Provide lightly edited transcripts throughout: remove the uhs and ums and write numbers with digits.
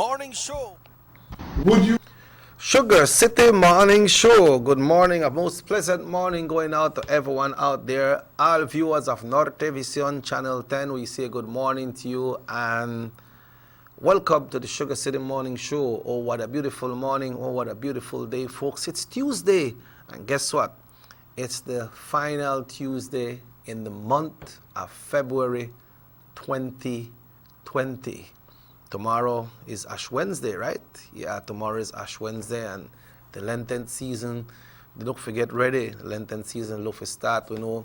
Morning Show. Would you? Sugar City Morning Show. Good morning, a most pleasant morning going out to everyone out there. All viewers of Nortevision Channel 10, we say good morning to you and welcome to the Sugar City Morning Show. Oh, what a beautiful morning. Oh, what a beautiful day, folks. It's Tuesday, and guess what? It's the final Tuesday in the month of February 2020. Tomorrow is Ash Wednesday, right? Yeah, tomorrow is Ash Wednesday, and the Lenten season, don't forget ready. The Lenten season, look for start, we know,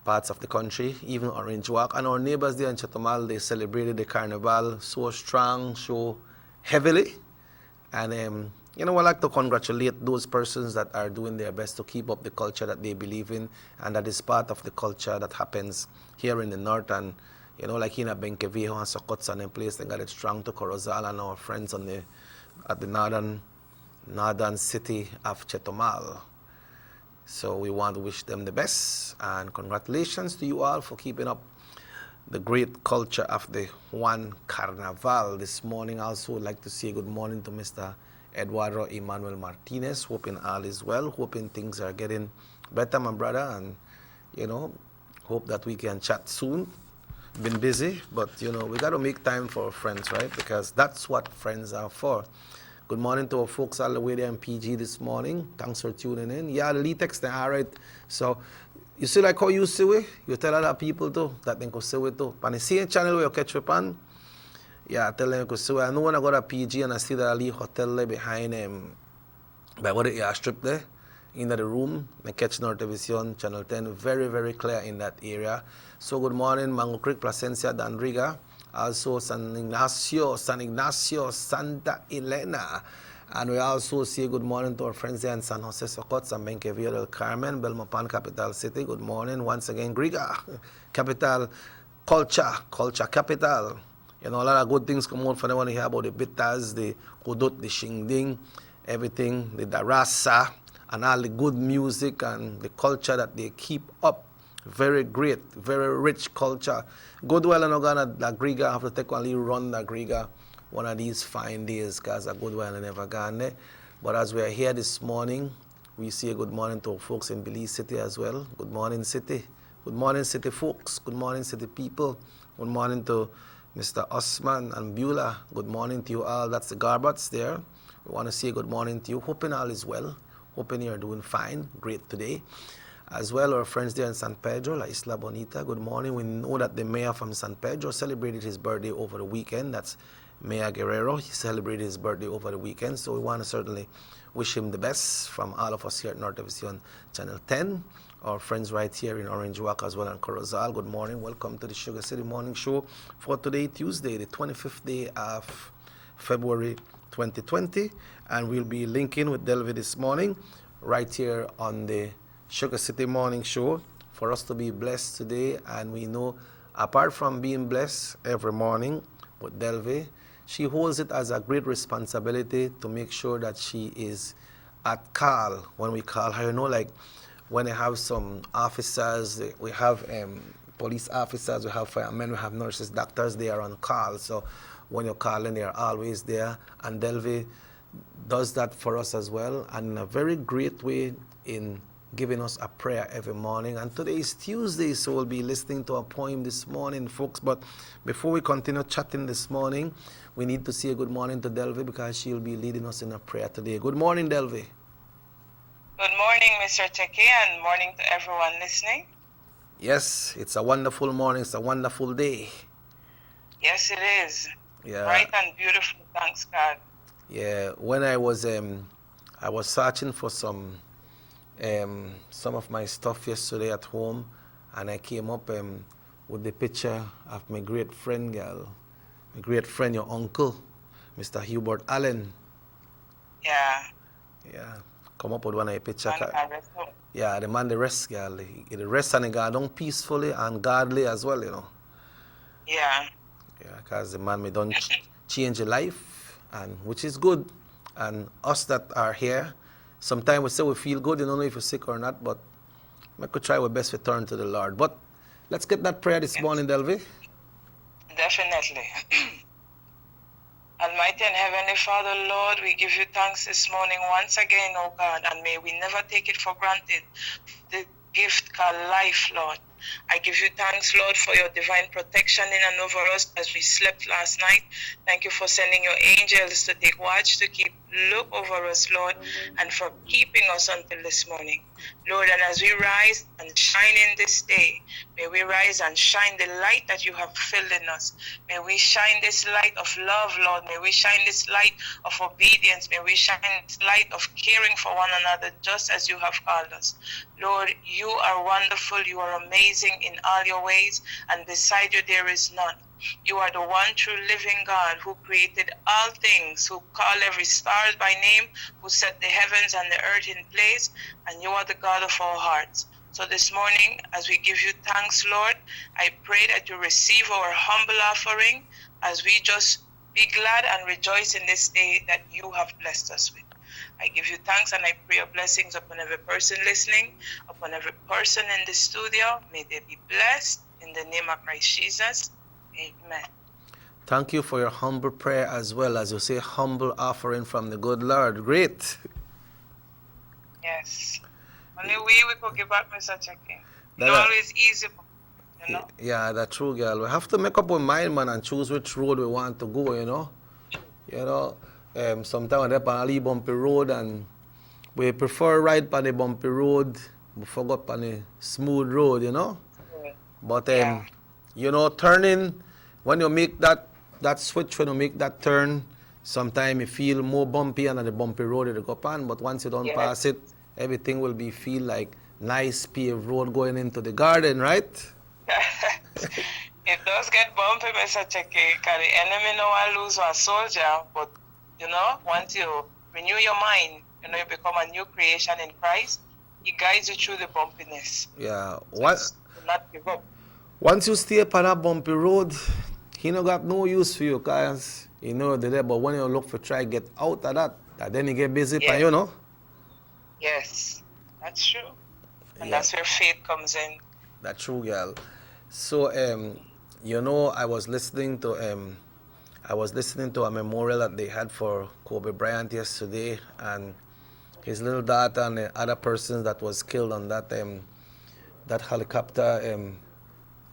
parts of the country, even Orange Walk, and our neighbors there in Chetumal, they celebrated the carnival so strong, so heavily, and you know, I like to congratulate those persons that are doing their best to keep up the culture that they believe in, and that is part of the culture that happens here in the north. And you know, like in a Benkevijo and Sokots and in place, they got it strong to Corozal and our friends on at the northern city of Chetumal. So we want to wish them the best, and congratulations to you all for keeping up the great culture of the Juan Carnaval. This morning, I also would like to say good morning to Mr. Eduardo Emmanuel Martinez. Hoping all is well, hoping things are getting better, my brother, and you know, hope that we can chat soon. Been busy, but you know, we got to make time for our friends, right? Because that's what friends are for. Good morning to our folks all the way there in PG this morning. Thanks for tuning in. Yeah, the text, all right. So you see like how you see it? You tell other people too that they can see it too. On the same channel where you catch up on, yeah, tell them you can see it. I know when I go to PG and I see that Ali hotel there behind by what it strip there in the room, and catch Nortevision Channel 10, very, very clear in that area. So good morning, Mango Creek, Placencia, Danriga, also San Ignacio, Santa Elena. And we also say good morning to our friends there in San Jose Socots and Benqueville del Carmen, Belmopan, Capital City. Good morning once again, Griga, capital, culture capital. You know, a lot of good things come out for them when you hear about the bitters, the kudut, the shingding, everything, the darasa, and all the good music and the culture that they keep up. Very great, very rich culture. Good well and Ogana Griga, have to take one little run the Griga one of these fine days, because a good well and never gone there. But as we are here this morning, we say good morning to our folks in Belize City as well. Good morning, City. Good morning, City folks. Good morning, City people. Good morning to Mr. Osman and Beulah. Good morning to you all. That's the Garbats there. We want to say good morning to you. Hoping all is well. Hoping you're doing fine, great today. As well, our friends there in San Pedro, La Isla Bonita, good morning. We know that the mayor from San Pedro celebrated his birthday over the weekend. That's Mayor Guerrero. He celebrated his birthday over the weekend. So we want to certainly wish him the best from all of us here at Nortevision Channel 10. Our friends right here in Orange Walk as well and Corozal, good morning. Welcome to the Sugar City Morning Show for today, Tuesday, the 25th day of February 2020, and we'll be linking with Delvi this morning right here on the Sugar City Morning Show for us to be blessed today. And we know, apart from being blessed every morning with Delvi, she holds it as a great responsibility to make sure that she is at call when we call her. You know, like when I have some officers, we have police officers, we have firemen, we have nurses, doctors, they are on call. So when you're calling, they're always there. And Delvi does that for us as well, and in a very great way in giving us a prayer every morning. And today is Tuesday, so we'll be listening to a poem this morning, folks. But before we continue chatting this morning, we need to say good morning to Delvi because she'll be leading us in a prayer today. Good morning, Delvi. Good morning, Mr. Teke, and morning to everyone listening. Yes, it's a wonderful morning. It's a wonderful day. Yes, it is. Yeah. Bright and beautiful, thanks God. Yeah, when I was searching for some of my stuff yesterday at home, and I came up with the picture of my great friend, your uncle, Mr. Hubert Allen. Yeah. Yeah, come up with one of the picture. Man, yeah, the man, the rest, girl. He rest and he got down peacefully and godly as well, you know. Yeah. Yeah, because the man may don't change your life, and which is good. And us that are here, sometimes we say we feel good, you don't know if you're sick or not, but we could try our best to turn to the Lord. But let's get that prayer this morning, Delvi. Definitely. Almighty and Heavenly Father, Lord, we give you thanks this morning once again, oh God, and may we never take it for granted, the gift called life, Lord. I give you thanks, Lord, for your divine protection in and over us as we slept last night. Thank you for sending your angels to take watch, to keep look over us, Lord, and for keeping us until this morning. Lord, and as we rise and shine in this day, may we rise and shine the light that you have filled in us. May we shine this light of love, Lord. May we shine this light of obedience. May we shine this light of caring for one another just as you have called us. Lord, you are wonderful. You are amazing in all your ways, and beside you there is none. You are the one true living God who created all things, who called every star by name, who set the heavens and the earth in place, and you are the God of our hearts. So this morning, as we give you thanks, Lord, I pray that you receive our humble offering as we just be glad and rejoice in this day that you have blessed us with. I give you thanks and I pray your blessings upon every person listening, upon every person in the studio. May they be blessed in the name of Christ Jesus. Amen. Thank you for your humble prayer as well, as you say, humble offering from the good Lord. Great. Yes. Only we could give back Mr. Checking. Not always easy, you know? Yeah, that's true, girl. We have to make up our mind, man, and choose which road we want to go, you know? You know, sometimes we're on a bumpy road, and we prefer ride on the bumpy road, we forgot on the smooth road, you know? But, you know, turning, when you make that switch, when you make that turn, sometimes you feel more bumpy and on the bumpy road you go on, but once you don't pass it, everything will be feel like nice paved road going into the garden, right? It does get bumpy, Mr. Cheke, because the enemy know I lose one soldier, but, you know, once you renew your mind, you know, you become a new creation in Christ, he guides you through the bumpiness. Yeah. So do not give up. Once you stay upon a bumpy road, he no got no use for you, because you know the there, but when you look for try get out of that, then you get busy, you know? Yes, that's true. And that's where faith comes in. That's true, girl. So, you know, I was listening to a memorial that they had for Kobe Bryant yesterday, and his little daughter and the other persons that was killed on that helicopter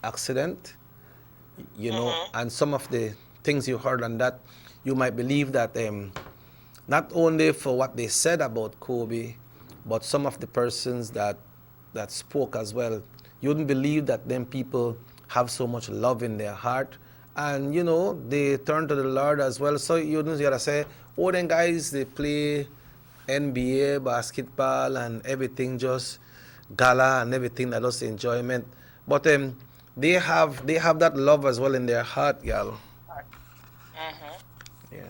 accident. You know, and some of the things you heard on that, you might believe that not only for what they said about Kobe, but some of the persons that spoke as well. You wouldn't believe that them people have so much love in their heart, and you know they turn to the Lord as well. So you gotta say, oh, them guys, they play NBA basketball and everything, just gala and everything, that was enjoyment. But they have that love as well in their heart, y'all. Yeah.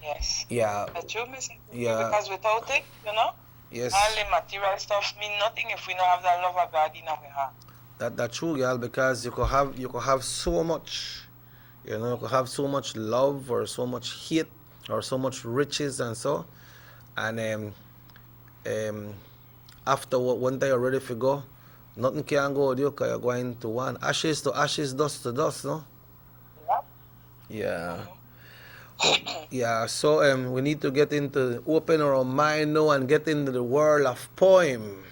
Yes. Yeah. That's true, Miss. Yeah. Because without it, you know, Yes. all the material stuff mean nothing if we don't have that love of God in our heart. That's true, girl, because you could have so much, you know, you could have so much love or so much hate or so much riches and so, and after one day you're ready to go, nothing can go with you because you're going to one ashes to ashes, dust to dust, no? Yeah. Yeah, so we need to get into open our mind now and get into the world of poem.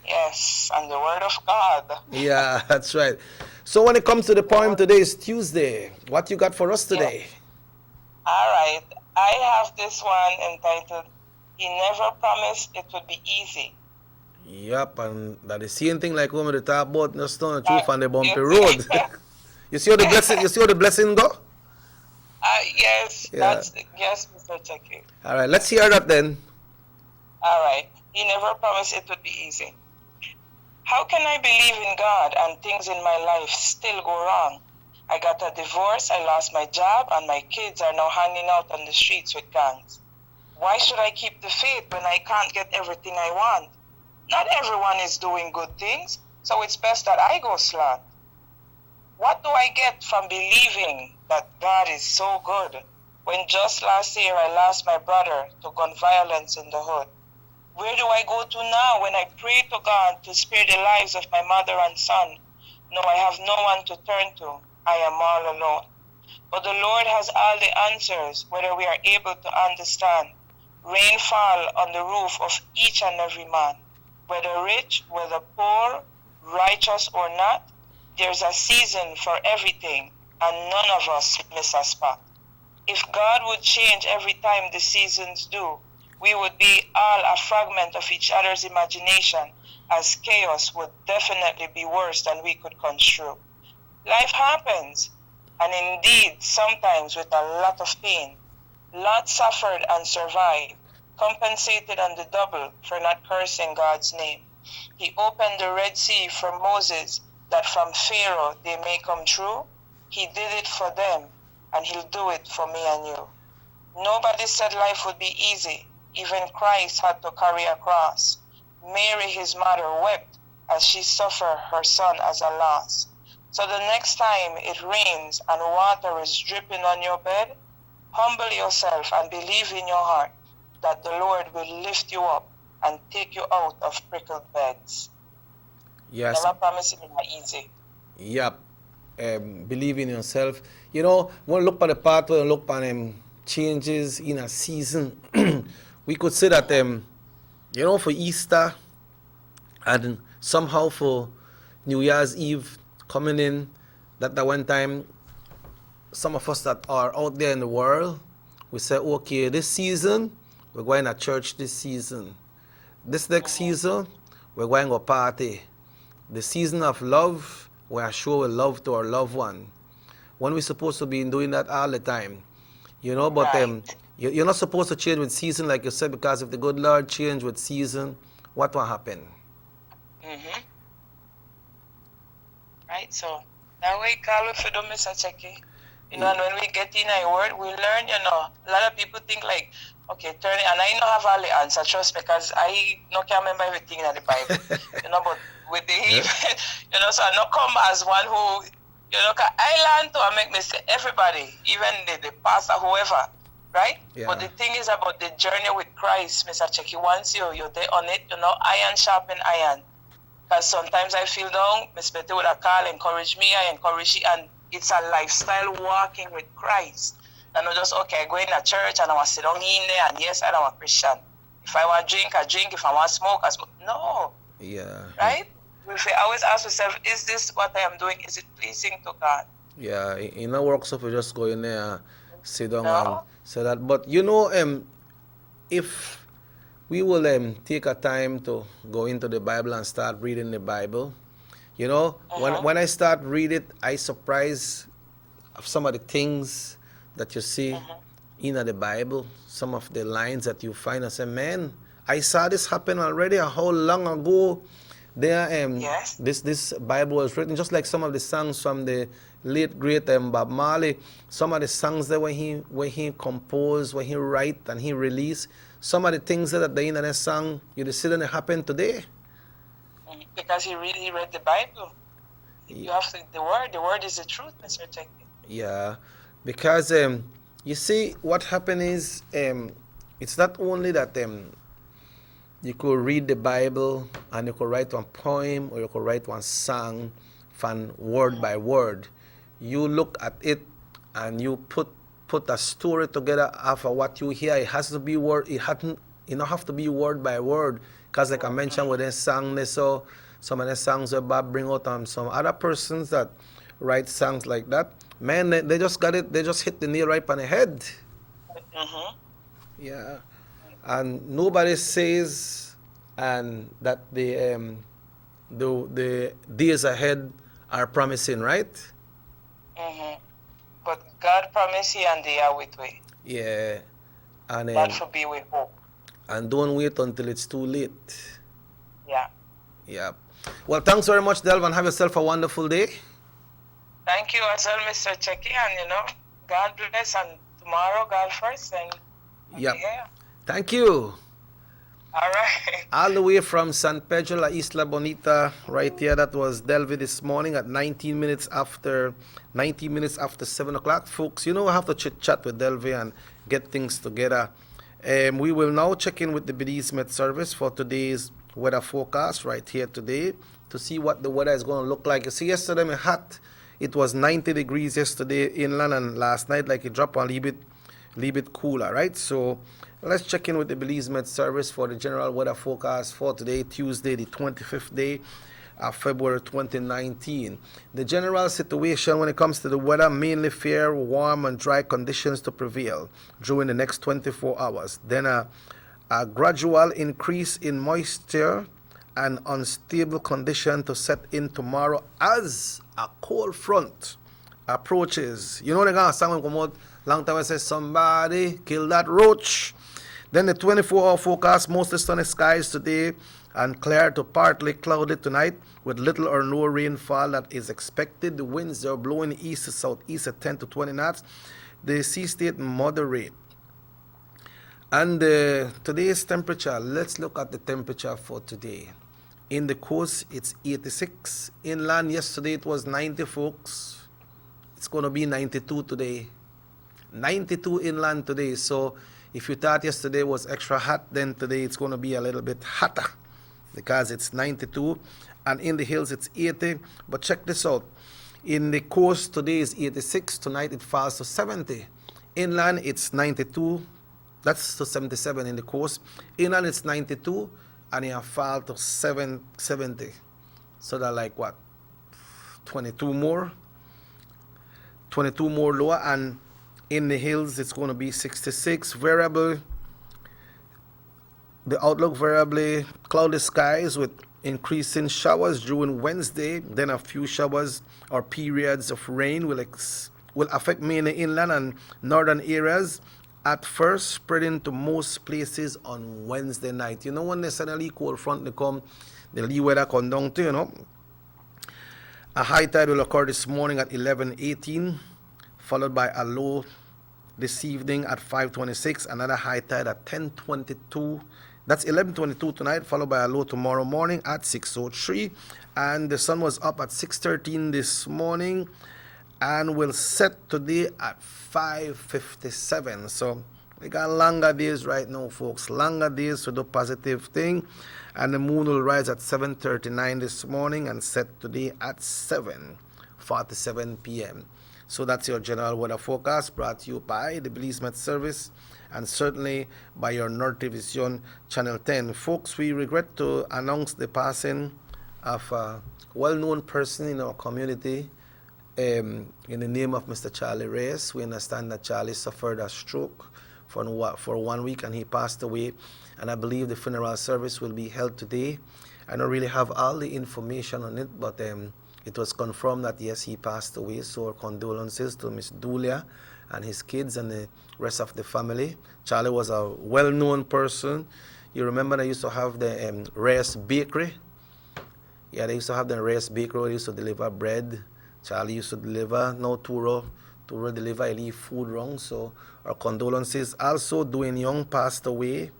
Yes, and the word of God. Yeah, that's right. So when it comes to the poem, today is Tuesday. What you got for us today? All right, I have this one entitled, He Never Promised It Would Be Easy. Yep, and that the same thing like when we talk about just on the truth on the bumpy road. You see how the blessing, go? Yes, yes, Mr. Cheki. All right, let's hear that then. All right, He never promised it would be easy. How can I believe in God and things in my life still go wrong? I got a divorce, I lost my job, and my kids are now hanging out on the streets with gangs. Why should I keep the faith when I can't get everything I want? Not everyone is doing good things, so it's best that I go slant. What do I get from believing that God is so good when just last year I lost my brother to gun violence in the hood? Where do I go to now when I pray to God to spare the lives of my mother and son? No, I have no one to turn to. I am all alone. But the Lord has all the answers, whether we are able to understand. Rain fall on the roof of each and every man, whether rich, whether poor, righteous or not. There's a season for everything, and none of us miss a spot. If God would change every time the seasons do, we would be all a fragment of each other's imagination, as chaos would definitely be worse than we could construe. Life happens, and indeed sometimes with a lot of pain. Lot suffered and survived, compensated on the double for not cursing God's name. He opened the Red Sea for Moses, that from Pharaoh they may come true. He did it for them, and he'll do it for me and you. Nobody said life would be easy. Even Christ had to carry a cross. Mary, his mother, wept as she suffered her son as a loss. So the next time it rains and water is dripping on your bed, humble yourself and believe in your heart that the Lord will lift you up and take you out of prickled beds. Yes. Never promising it easy. Yep. Believe in yourself. You know, when we look at the pathway and look at changes in a season, we could say that, you know, for Easter and somehow for New Year's Eve coming in, that one time, some of us that are out there in the world, we say, okay, this season, we're going to church this season. This next season, we're going to party. The season of love, we are showing love to our loved one. When we're supposed to be doing that all the time, you know, but you're not supposed to change with season, like you said, because if the good Lord change with season, what will happen? Right, so that way, Carl, if you don't miss a check, you know, and when we get in a word, we learn, you know, a lot of people think like, okay, turn it, and I don't have all the answer, trust, because I can't remember everything in the Bible, you know, but with the you know, so I not come as one who, you know, I learn to make mistake, everybody, even the pastor, whoever, right? Yeah. But the thing is about the journey with Christ, Mr. Checky, once you're there on it, you know, iron sharpen iron. Because sometimes I feel down, Miss Betty would have called, encourage me, I encourage you, and it's a lifestyle walking with Christ. And not just, okay, I go in a church and I want to sit down in there, and yes, I'm a Christian. If I want to drink, I drink. If I want to smoke, I smoke. No. Yeah. Right? We always ask ourselves, is this what I am doing? Is it pleasing to God? Yeah, in our workshop, we just go in there, sit down and say that. But, you know, if we will take a time to go into the Bible and start reading the Bible, you know, when I start reading it, I surprise of some of the things that you see in the Bible, some of the lines that you find and say, man, I saw this happen already how long ago. There, this Bible was written, just like some of the songs from the late great Bob Marley. Some of the songs that when he composed, when he write and he released, some of the things that they in that song, you see them happen today. Because he really read the Bible. You have to, the word is the truth, Mr. Checky. Yeah, because you see what happened is it's not only that you could read the Bible and you could write one poem or you could write one song from word by word. You look at it and you put a story together after what you hear. It has to be word. It don't have to be word by word. Because like I mentioned with the song, so some of the songs that Bob bring out and some other persons that write songs like that, man, they just got it. They just hit the nail right on the head. Yeah. And nobody says and that the days ahead are promising, right? But God promised He and they are with we. Yeah. And that should be with hope. And don't wait until it's too late. Yeah. Yeah. Well, thanks very much, Delv, and have yourself a wonderful day. Thank you as well, Mr. Checky, and you know, God bless, and tomorrow, God first, and yep. Thank you. All right. All the way from San Pedro La Isla Bonita, right here. That was Delvi this morning at 19 minutes after 7 o'clock. Folks, you know I have to chit-chat with Delvi and get things together. We will now check in with the Belize Met Service for today's weather forecast right here today to see what the weather is going to look like. You see, yesterday It was 90 degrees yesterday inland, and last night, like, it dropped a little bit cooler, right? So let's check in with the Belize Met Service for the general weather forecast for today, Tuesday, the 25th day of February 2019. The general situation when it comes to the weather: mainly fair, warm and dry conditions to prevail during the next 24 hours. Then a gradual increase in moisture and unstable condition to set in tomorrow as a cold front approaches. You know, the guy someone come out long time I say somebody kill that roach. Then the 24-hour forecast: mostly sunny skies today and clear to partly cloudy tonight with little or no rainfall that is expected. The winds are blowing east to southeast at 10 to 20 knots. The sea state moderate. And today's temperature, let's look at the temperature for today. In the coast, it's 86. Inland, yesterday it was 90, folks. It's going to be 92 today. 92 inland today. So if you thought yesterday was extra hot, then today it's going to be a little bit hotter because it's 92. And in the hills, it's 80. But check this out. In the coast, today is 86. Tonight, it falls to 70. Inland, it's 92. That's to 77 in the coast. Inland, it's 92. And it fall to 70. So they're like what? 22 more lower. And in the hills, it's going to be 66. Variable. The outlook variably cloudy skies with increasing showers during Wednesday. Then a few showers or periods of rain will affect mainly inland and northern areas at first, spreading to most places on Wednesday night. You know, when the suddenly cold front they come, the lee weather come down too, you know. A high tide will occur this morning at 11:18, followed by a low this evening at 5:26, another high tide at 10:22. That's 11:22 tonight, followed by a low tomorrow morning at 6:03. And the sun was up at 6:13 this morning and will set today at 5:57. So we got longer days right now, folks. Longer days to do positive thing. And the moon will rise at 7:39 this morning and set today at 7:47 p.m. So that's your general weather forecast, brought to you by the Belize Met Service and certainly by your North Television Channel 10. Folks, we regret to announce the passing of a well-known person in our community in the name of Mr. Charlie Reyes. We understand that Charlie suffered a stroke for 1 week and he passed away. And I believe the funeral service will be held today. I don't really have all the information on it, but it was confirmed that yes, he passed away. So our condolences to Miss Dulia and his kids and the rest of the family. Charlie was a well-known person. You remember they used to have the Reyes Bakery? Yeah, they used to have the Reyes Bakery. They used to deliver bread. Charlie used to deliver. Now Turo deliver. He leave food wrong. So our condolences. Also, Dwayne Young passed away.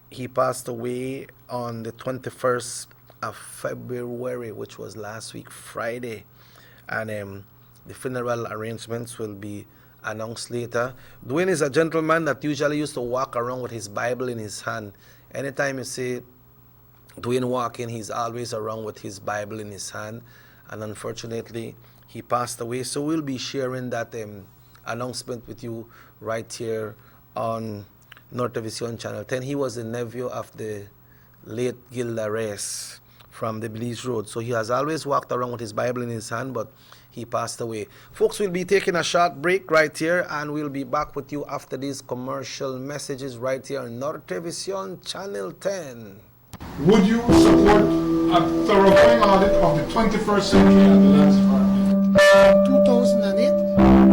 He passed away on the 21st of February, which was last week, Friday. And the funeral arrangements will be announced later. Dwayne is a gentleman that usually used to walk around with his Bible in his hand. Anytime you see Dwayne walking, he's always around with his Bible in his hand. And unfortunately, he passed away. So we'll be sharing that announcement with you right here on North Television Channel 10. He was the nephew of the late Gilda Reyes from the Belize Road. So he has always walked around with his Bible in his hand, but he passed away. Folks, we'll be taking a short break right here, and we'll be back with you after these commercial messages right here on North Television Channel 10. Would you support a thoroughgoing audit of the 21st century at the Lands Department? 2008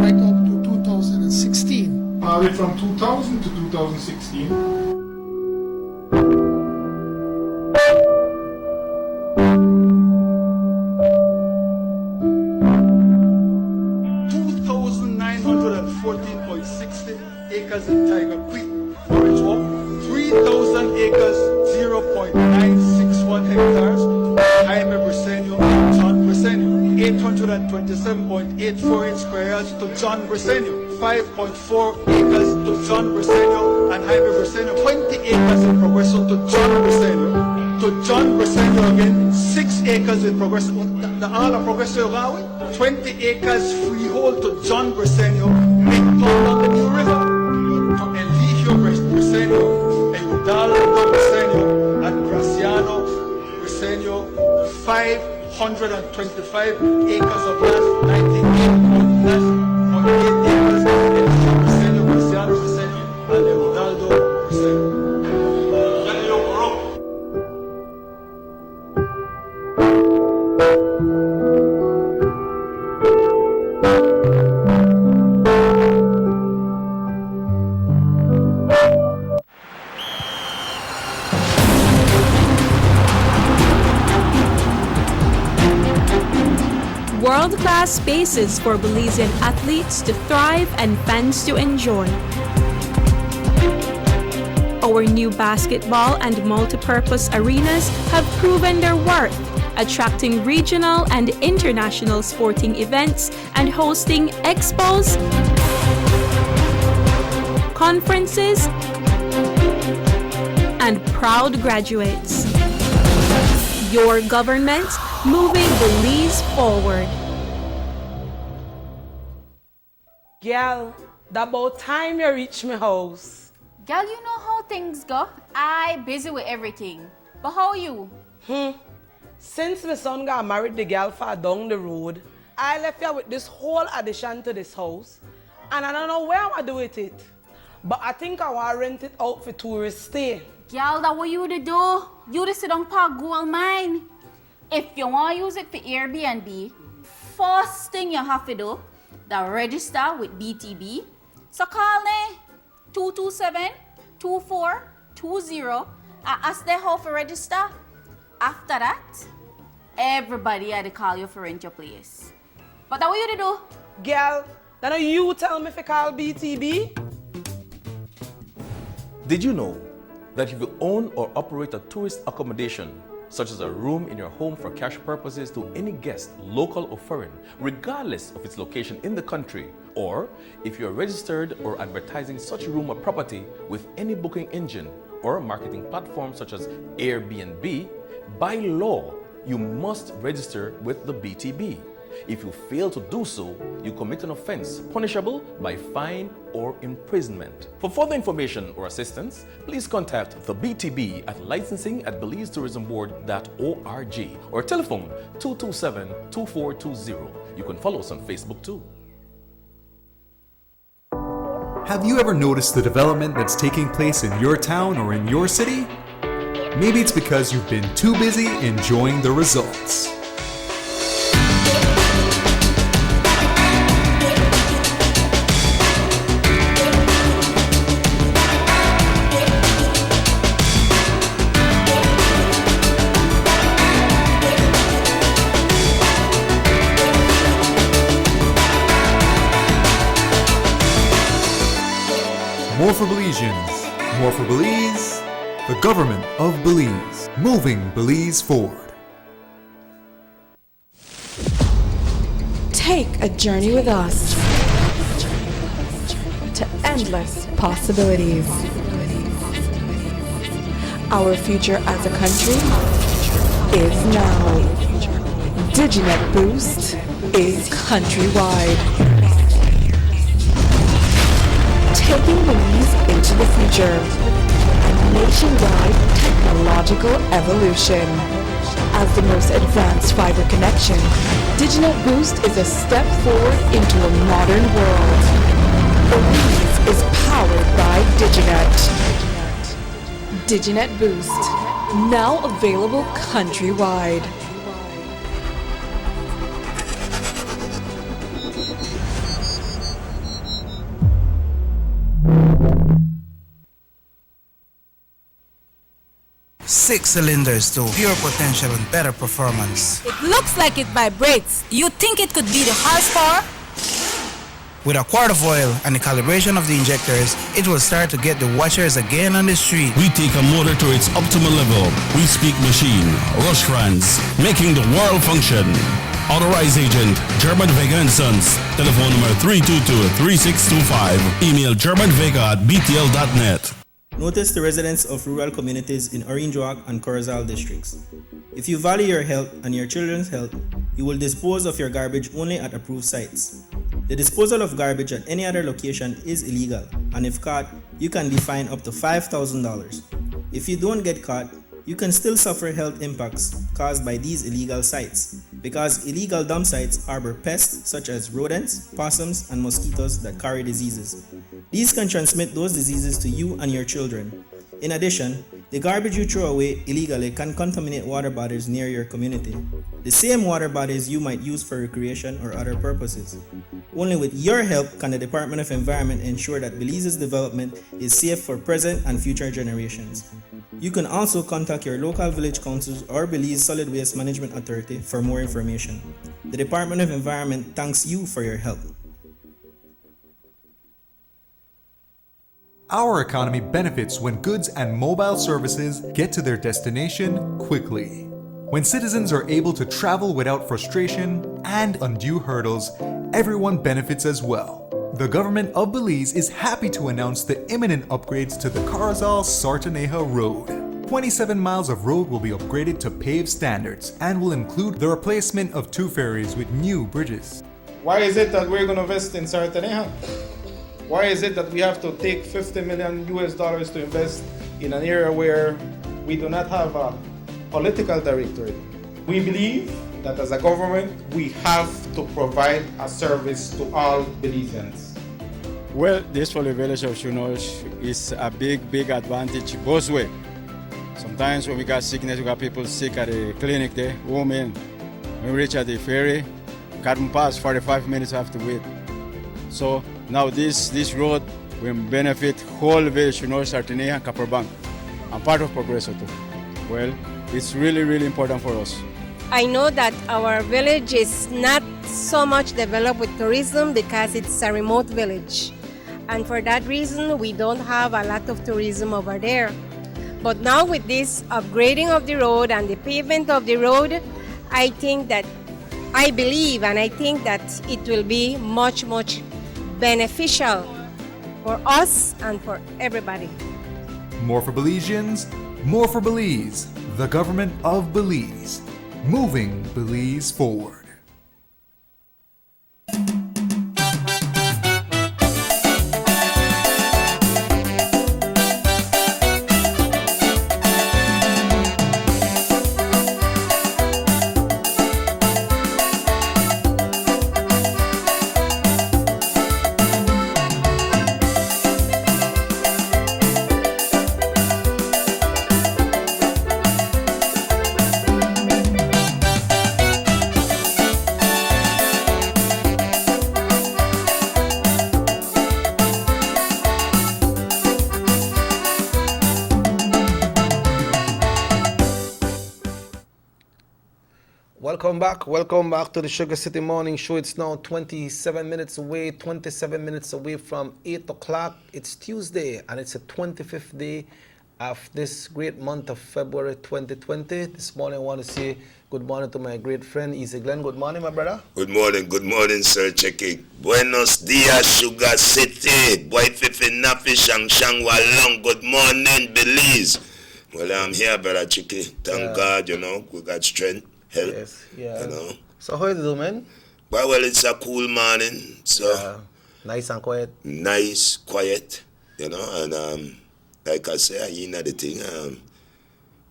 right up to 2016. Audit from 2000 to 2016. Acres in Tiger Creek, Forage Walk, 3,000 acres, 0.961 hectares, Jaime Briseño and John Briseño, 827.84 square yards to John Briseño, 5.4 acres to John Briseño and Jaime Briseño, 20 acres in Progreso to John Briseño, to John Briseño again, 6 acres in Progreso, the all of Progreso Gawi, 20 acres freehold to John Briseño, midtown on the New River. From Eligio Briseño, Eudaldo Briseño, and Graciano Briseño, 525 acres of land, 98.8 acres, Eligio Briseño, Graciano Briseño, and Eudaldo Briseño. World-class spaces for Belizean athletes to thrive and fans to enjoy. Our new basketball and multi-purpose arenas have proven their worth, attracting regional and international sporting events and hosting expos, conferences, and proud graduates. Your government moving Belize forward. Girl, that about time you reach my house. Girl, you know how things go. I busy with everything. But how are you? Since my son got married the girl far down the road, I left here with this whole addition to this house. And I don't know where I'm going to do with it. But I think I want to rent it out for tourists stay. Girl, that what you to do? You to sit on park gold mine. If you want to use it for Airbnb, first thing you have to do, the register with BTB. So call me 227-2420 and ask them how to register. After that, everybody had to call you for rent your place. But that what you to do? Girl, then you tell me if I call BTB? Did you know that if you own or operate a tourist accommodation, such as a room in your home for cash purposes to any guest, local or foreign, regardless of its location in the country, or if you're registered or advertising such room or property with any booking engine or marketing platform such as Airbnb, by law, you must register with the BTB. If you fail to do so, you commit an offense punishable by fine or imprisonment. For further information or assistance, please contact the BTB at licensing@belizetourismboard.org or telephone 227-2420. You can follow us on Facebook too. Have you ever noticed the development that's taking place in your town or in your city? Maybe it's because you've been too busy enjoying the results. More for Belizeans, more for Belize, the government of Belize, moving Belize forward. Take a journey with us to endless possibilities. Our future as a country is now. DigiNet Boost is countrywide. Taking Belize into the future, a nationwide technological evolution. As the most advanced fiber connection, DigiNet Boost is a step forward into a modern world. Belize is powered by DigiNet. DigiNet Boost, now available countrywide. Six cylinders to pure potential and better performance. It looks like it vibrates. You think it could be the horsepower? With a quart of oil and the calibration of the injectors, it will start to get the watchers again on the street. We take a motor to its optimal level. We speak machine, rush runs, making the world function. Authorized agent, German Vega & Sons. Telephone number 322-3625. Email germanvega@btl.net. Notice the residents of rural communities in Orange Walk and Corozal districts. If you value your health and your children's health, you will dispose of your garbage only at approved sites. The disposal of garbage at any other location is illegal, and if caught, you can be fined up to $5,000. If you don't get caught, you can still suffer health impacts caused by these illegal sites, because illegal dump sites harbor pests such as rodents, possums, and mosquitoes that carry diseases. These can transmit those diseases to you and your children. In addition, the garbage you throw away illegally can contaminate water bodies near your community, the same water bodies you might use for recreation or other purposes. Only with your help can the Department of Environment ensure that Belize's development is safe for present and future generations. You can also contact your local village councils or Belize Solid Waste Management Authority for more information. The Department of Environment thanks you for your help. Our economy benefits when goods and mobile services get to their destination quickly. When citizens are able to travel without frustration and undue hurdles, everyone benefits as well. The government of Belize is happy to announce the imminent upgrades to the Carazal-Sartaneja Road. 27 miles of road will be upgraded to paved standards and will include the replacement of 2 ferries with new bridges. Why is it that we're going to invest in Sartaneja? Why is it that we have to take $50 million to invest in an area where we do not have a political directorate? We believe that as a government, we have to provide a service to all Belizeans. Well, this for the village of Shunosh is a big advantage both ways. Sometimes when we got sickness, we got people sick at the clinic there, women. When we reach at the ferry, can't pass, 45 minutes have to wait. So now this road will benefit whole village, Sartaneja and Copperbank, and part of Progreso too. Well, it's really important for us. I know that our village is not so much developed with tourism because it's a remote village. And for that reason, we don't have a lot of tourism over there. But now with this upgrading of the road and the pavement of the road, I think that, I believe and I think that it will be much beneficial for us and for everybody. More for Belizeans, more for Belize. The government of Belize. Moving Belize forward. Welcome back to the Sugar City Morning Show. It's now 27 minutes away from 8 o'clock. It's Tuesday, and it's the 25th day of this great month of February 2020. This morning I want to say good morning to my great friend, Easy Glenn. Good morning, my brother. Good morning, Sir Checky. Buenos dias, Sugar City. Boy, Fifi, Nafi, Shang, Walong. Good morning, Belize. Well, I'm here, brother Checky. Thank God, we got strength. Help, yes, yeah. So how you do, man? Well, it's a cool morning. So nice and quiet. Nice, quiet, and like I say, the thing.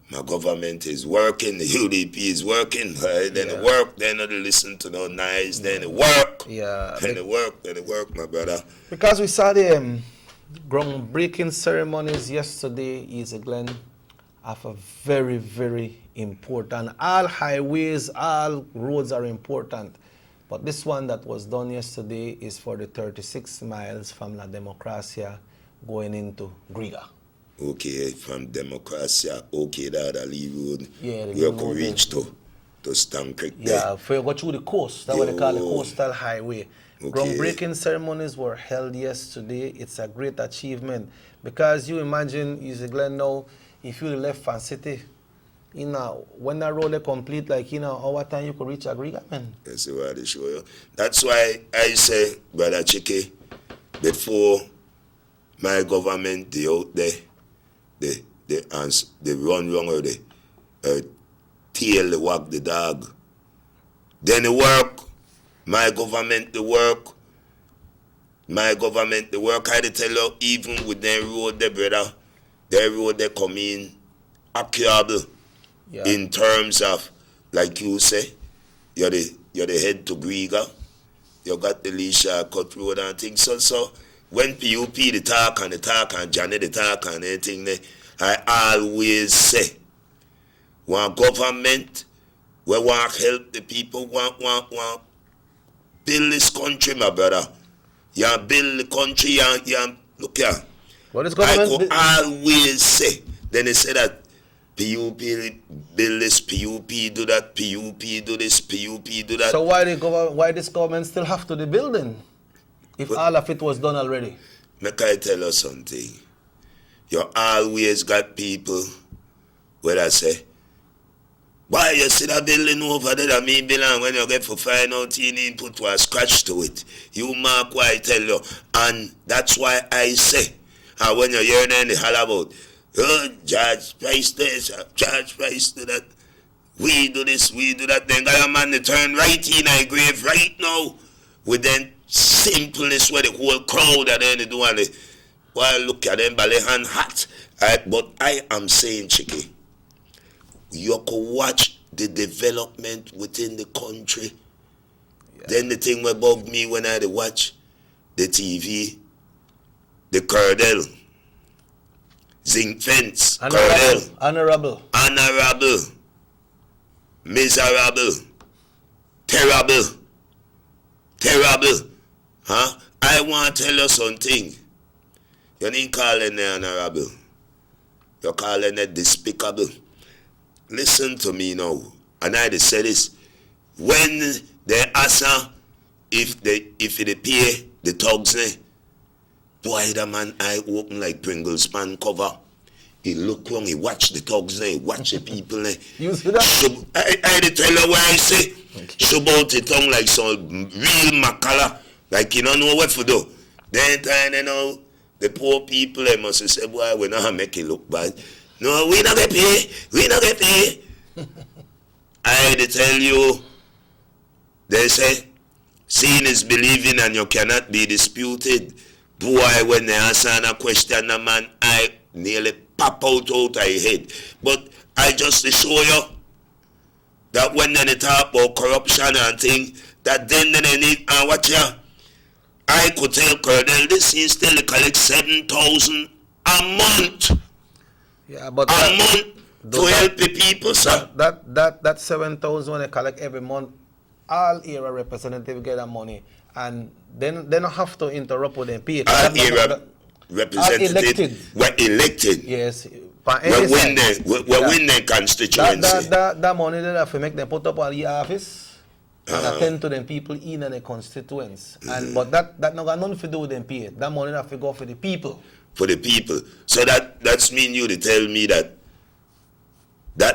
My government is working. The UDP is working. Right? Then it work. Then they listen to no nice. Then it work. Yeah. Then it work. Then it work, my brother. Because we saw the groundbreaking ceremonies yesterday, Easy Glenn, of a very important. All highways, all roads are important. But this one that was done yesterday is for the 36 miles from La Democracia going into Griga. Okay, from Democracia, okay, that Ali Road. Yeah, we could reach to Stan Creek there. Yeah, for you go through the coast. That's what they call the coastal highway. Okay. Groundbreaking ceremonies were held yesterday. It's a great achievement. Because you imagine, Easy Glenn, now, if you left Fan City, when that road is complete, our time you could reach Agriga, man. That's what they show you. That's why I say, Brother Chicky, before my government, they out there, they run wrong or they tail, they wag the dog. Then the work, my government the work. I tell you, even with their road, the brother, their road they come in accurable in terms of, like you say, you're the head to Griega, you got the Lisha cut road and things. So when PUP the talk and Johnny the talk and anything, I always say, one government we want help the people, want build this country, my brother. You build the country, you look here. What is I could always say, then they say that PUP build this, PUP do that, PUP do this, PUP do that. So why this government still have to the building if all of it was done already? Make I tell you something. You always got people where I say, why you see that building over there that me belong, when you get for find out you need put a scratch to it. You mark why I tell you. And that's why I say, and when you hear them they holler about, oh, Judge Price this, Judge Price do that. We do this, we do that. Then got a man they turn right in our grave right now with them simpleness where the whole crowd are there they do and they well look at them by the hand hot. But I am saying, Chicky, you could watch the development within the country. Then the thing that bugged me when I watch the TV, the Cordell, zinc fence, Cordell, honorable, miserable, terrible. Huh? I want to tell you something. You ain't calling it honorable. You're calling it despicable. Listen to me now. And I say this. When they ask if they pay the thugs, boy, the man eye open like Pringles pan cover. He look wrong, he watch the thugs, he watch the people. You see that? I tell you what I say. Shove out the tongue like some real macala. Like you don't know what to do. Then you know, the poor people, they must say, boy, we not make it look bad. No, we not get pay. I tell you, they say, seeing is believing and you cannot be disputed. Boy, when they answer a question, a man, I nearly pop out of my head. But I just to show you that when they talk about corruption and things, that then they need, and watch ya, I could tell Colonel, this is still collect 7,000 a month. Yeah, but a month to help the people, sir. That 7,000 when they collect every month, all era representative get that money, and then they don't have to interrupt with them pay. All era representative were elected. Yes. We win their constituency. That money they have to make them put up on the office and attend to them people in the constituents. And but that not got nothing to do with them pay. That money have to go for the people. For the people. So that's mean you to tell me that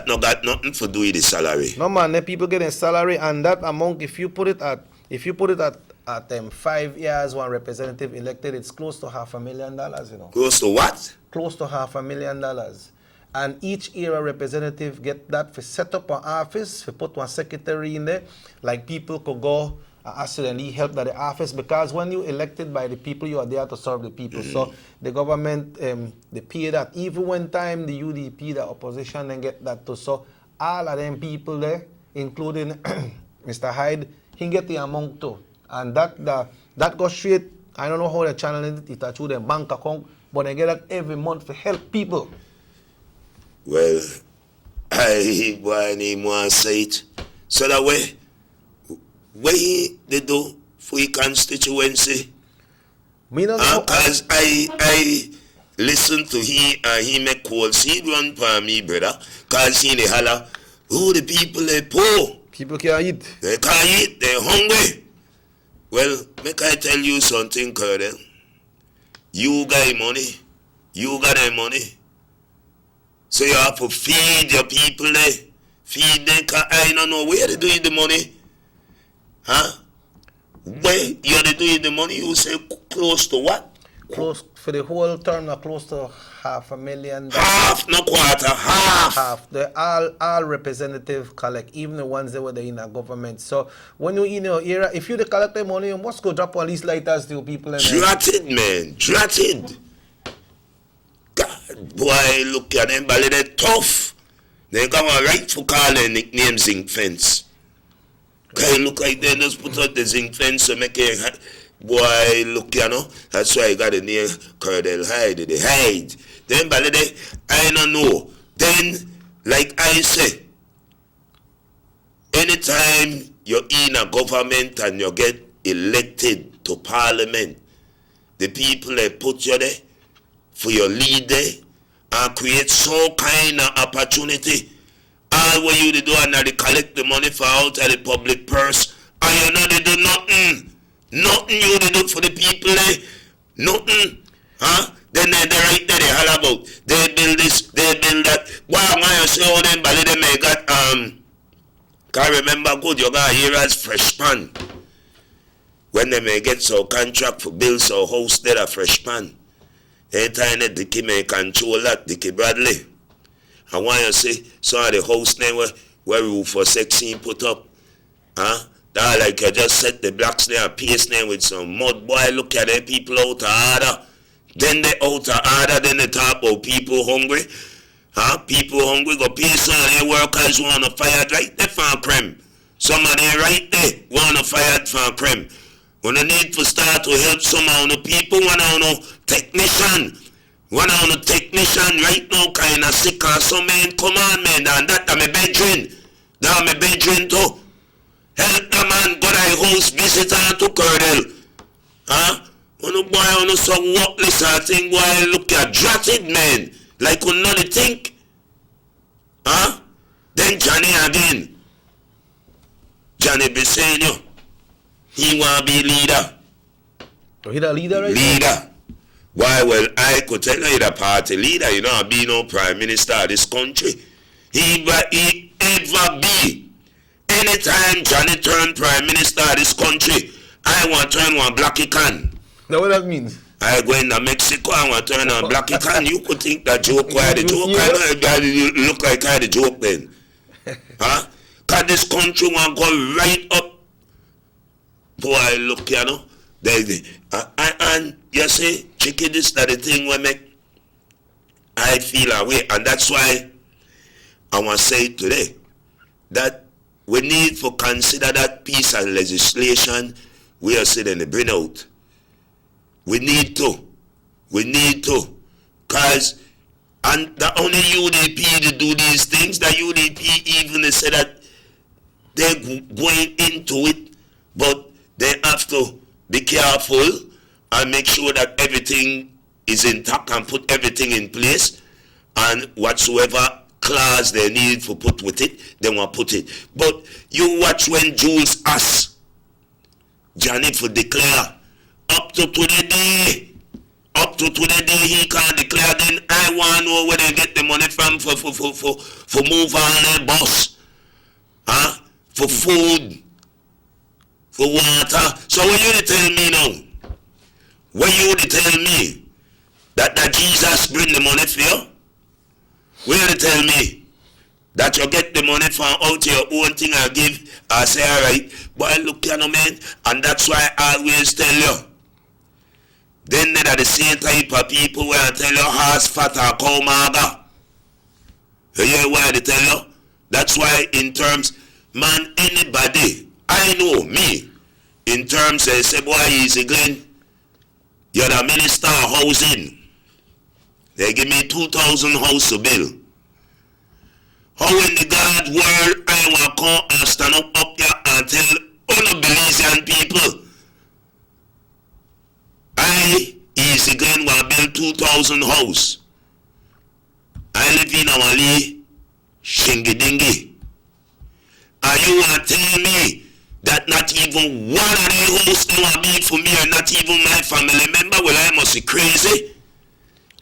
not got nothing to do with the salary. No man, the people get a salary, and that amount, if you put it at 5 years, one representative elected, it's close to $500,000, you know. Close to what? Close to $500,000. And each era representative get that for set up an office, for put one secretary in there, like people could go ask and need help at the office, because when you elected by the people, you are there to serve the people. So the government, they pay that. Even when time the UDP, the opposition, then get that too. So all of them people there, including Mr. Hyde, he get the amount too. And that goes straight, I don't know how they channel it through their bank account, but they get that every month to help people. Well, I want to say it. So that way, what they do for your constituency? Because I listen to he and he make calls. He run for me, brother. Because he they holler, oh, the people they poor. People can't eat. They can't eat, they're hungry. Well, make I tell you something, Colonel. You got money. You got their money. So you have to feed your people there. Feed them, cause I don't know where they doing the money. Huh? Where you are doing the money? You say close to what? Close for the whole term, close to $500,000. Half, no quarter, half. Half. They all representative collect, even the ones that were in the government. So when you in your era, if you collect the money, you must go drop all these lighters to people. Dratted, man, dratted. God, boy, look at them, but they're tough. They got a right to call their nickname Zinc Fence. Guy look like they just put out the zinc fence to make it. Boy, look, you know. That's why I got the name Colonel Hyde. They hide. Then, but I don't know. Then, like I say, anytime you're in a government and you get elected to parliament, the people they put you there for your leader and create some kind of opportunity. All what you do and they collect the money for out of the public purse. And you know they do nothing. Nothing you do for the people there. Nothing. Huh? Then they right there they holler about. They build this, they build that. Why you say all them but they may got can't remember good you got here as fresh pan. When they may get some contract for build some house there a fresh pan. Anytime that Dickie may control that, Dickie Bradley. And why you say, some of the house name where roof for 16 put up. Huh? That like you just set the blocks there and paste name with some mud. Boy, look at them people out of order. Then they out of order, then they talk about people hungry. Huh? People hungry, go pay some of their workers want to fire right there for crime. Some of them right there want to fire for crime. When they need to start to help some of the people, one of the technician. One of the technician right now kind of sick or some man, come on man, and that I'm a bedroom. That I'm a bedroom too. Help the man go to house visitor to Colonel. Huh? When the boy on some workless thing, boy look at dratted man. Like you know the think. Huh? Then Johnny again. Johnny be saying you. He wanna be leader. Oh, he the leader right Leader. now? Why, well, I could tell you the party leader, you know, I be no prime minister of this country. He ever be. Anytime Johnny turn prime minister of this country, I want to turn one blacky can. Now what that means? I go into Mexico, I want to turn on blacky can. You could think that joke, why the joke, I look like I the joke then. Huh? Because this country want to go right up. Boy, look, you know. And you see, Chicky, this that the thing we make I feel away, and that's why I want to say today that we need to consider that piece of legislation we are sitting to bring out. We need to, because and the only UDP to do these things, the UDP even say that they're going into it, but they have to be careful and make sure that everything is intact and put everything in place, and whatsoever clause they need to put with it, they want to put it. But you watch when Jules asked Johnny to declare up to today he can't declare. Then I want to know where they get the money from for move on their bus, huh? For food, for water. So when you tell me now, when you tell me that Jesus bring the money for you, when you tell me that you get the money from out your own thing I give, I say alright, boy look you know man, and that's why I always tell you. Then there are the same type of people where I tell you horse fat or cow maga. You hear what I tell you? That's why in terms, man, anybody, I know me, in terms they say, boy, easy Glenn, you're the minister of housing. They give me 2,000 house to build. How in the God world I want to come and stand up here and tell all the Belizean people, I, easy Glenn, will build 2,000 house. I live in Awali, Shingidingi. And you want to tell me that not even one of the hosts they want to be for me or not even my family member? Well, I must be crazy.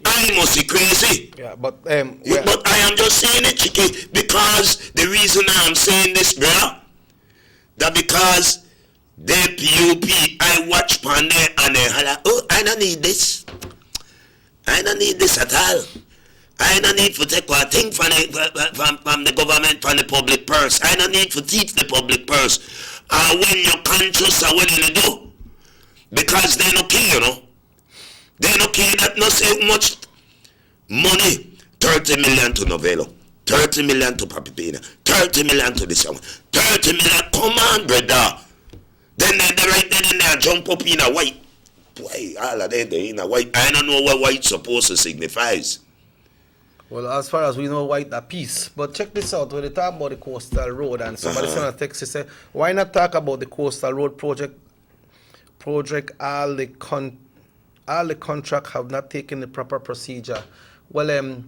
I must be crazy. Yeah, but But I am just saying it, Chicky, because the reason I'm saying this, bro, that because they PUP, I watch Pande and they holler, oh, I don't need this. I don't need this at all. I don't need to take a thing from the government, from the public purse. I don't need to teach the public purse. When your conscious are willing to do. Because they no care, you know. They no care that no say much money. 30 million to Novello. 30 million to Papi Pina. 30 million to this one. 30 million. Come on, brother. Then they right then and there jump up in a white. Boy, all of them in a white. I don't know what white supposed to signifies. Well, as far as we know, white a peace. But check this out. When they talk about the coastal road, and somebody sent a text, they say, why not talk about the coastal road project? All the contract have not taken the proper procedure. Well,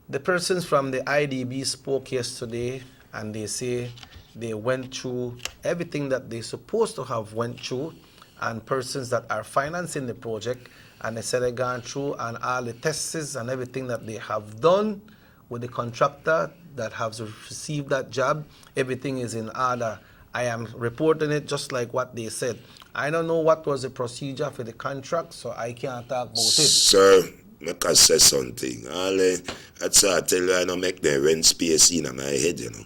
the persons from the IDB spoke yesterday, and they say they went through everything that they're supposed to have went through, and persons that are financing the project, and they said they've gone through and all the tests and everything that they have done with the contractor that has received that job, everything is in order. I am reporting it just like what they said. I don't know what was the procedure for the contract, so I can't talk about it. Sir, make us say something. That's why I tell you, I don't make the rent space in my head, you know.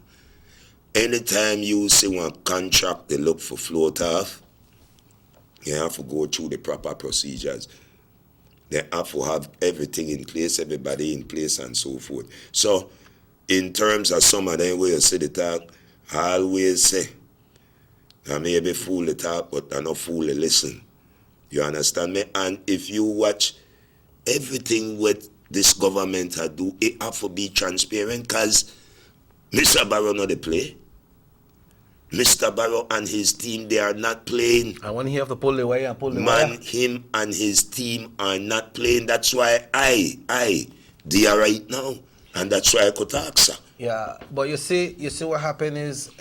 Anytime you see one contract, they look for float off, you have to go through the proper procedures. They have to have everything in place, everybody in place, and so forth. So, in terms of some of them where you see the talk, I always say, I may be fool the talk, but I not fool the listen. You understand me? And if you watch everything what this government had do, it have to be transparent, because Mr. Barrow not the play. Mr. Barrow and his team, they are not playing. And when he have to pull the wire, him and his team are not playing. That's why they are right now. And that's why I could talk, sir. Yeah, but you see what happened is,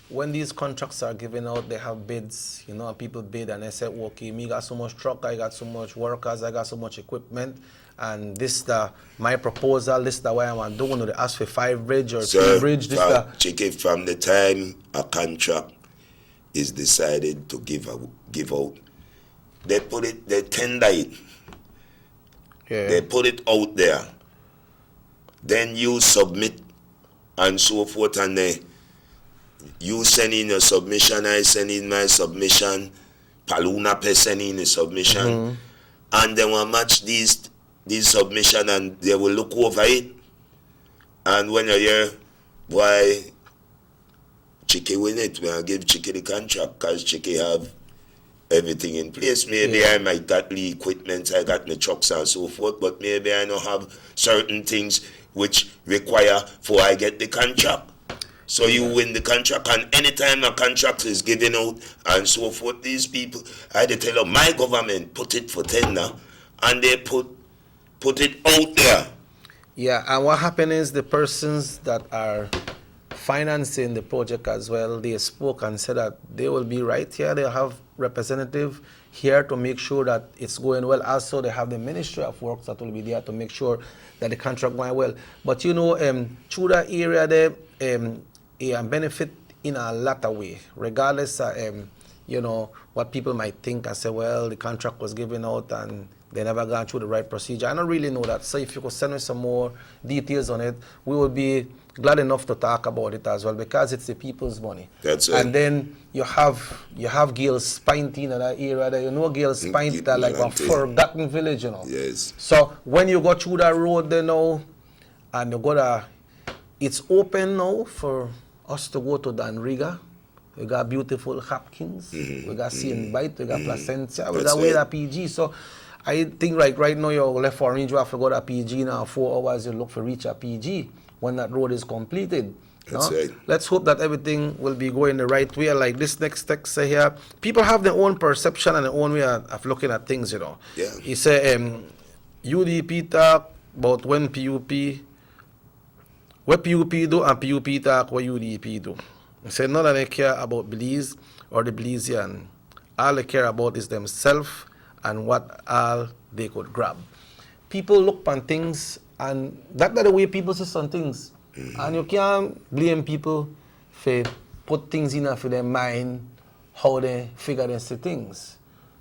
when these contracts are given out, they have bids, you know, and people bid and they say, okay, me got so much truck, I got so much workers, I got so much equipment, and this my proposal, this the way I'm doing. They ask for 5 bridge or 2 bridge. Chicken, from the time a contract is decided to give out, they tender it. Yeah. They put it out there. Then you submit and so forth, and you send in your submission, I send in my submission, Paluna Pe send in a submission, and they will match these submission and they will look over it. And when you hear, why Chicky win it, we will give Chicky the contract, because Chicky have everything in place. Maybe I might got the equipment, I got my trucks and so forth, but maybe I don't have certain things which require for I get the contract. So you win the contract, and anytime a contract is given out and so forth, these people, I tell them, my government put it for tender, and they put it out there. Yeah, and what happened is the persons that are financing the project as well, they spoke and said that they will be right here. They'll have representative here to make sure that it's going well. Also, they have the Ministry of Works that will be there to make sure that the contract going well. But you know, through that area there, it benefit in a lot of way, regardless of, you know, what people might think and say, well, the contract was given out and they never gone through the right procedure. I don't really know that. So if you could send me some more details on it, we will be glad enough to talk about it as well, because it's the people's money. That's it. And then you have Gales Pint in that area there. You know Gales Pint, that like a forgotten village, you know. Yes. So when you go through that road there now, and you go it's open now for us to go to Danriga. We got beautiful Hopkins, we got St. Bite, we got Placentia, we got Weda PG. So I think right now you're left for Orange, you have to go to PG now. 4 hours you look for reach a PG when that road is completed. That's right. Let's hope that everything will be going the right way. Like this next text here, people have their own perception and their own way of looking at things, you know. Yeah. He said, UDP talk about when PUP, what PUP do, and PUP talk what UDP do. He said none of them care about Belize or the Belizean. All they care about is themselves and what all they could grab. People look on things, and that's the way people see some things. And you can't blame people for put things in for their mind, how they figure they see things.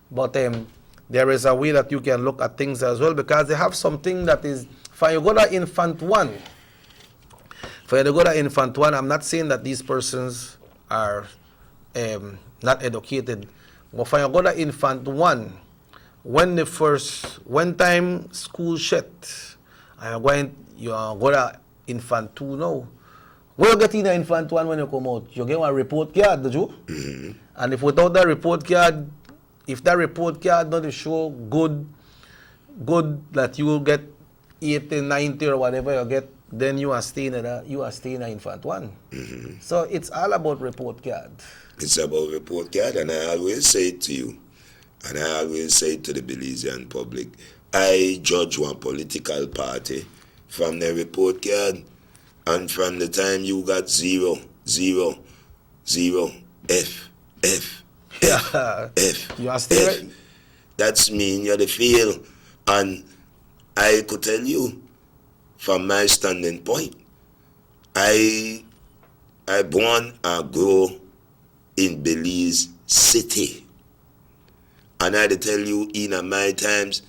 But there is a way that you can look at things as well, because they have something that is, for you go to infant one, I'm not saying that these persons are not educated, but for you go to infant one, when time school shut, you go to infant two now. When you get in the infant one, when you come out, you get a report card, did you? Mm-hmm. And if without that report card, if that report card doesn't show good that you will get 80, 90 or whatever you get, then you are staying in infant one. Mm-hmm. So it's all about report card. It's about report card, and I always say it to you, and I always say it to the Belizean public. I judge one political party from their report card, and from the time you got 0, 0, 0, F. You are still right. That's mean you're the fail. And I could tell you, from my standing point, I born and grow in Belize City. And I tell you, in my times,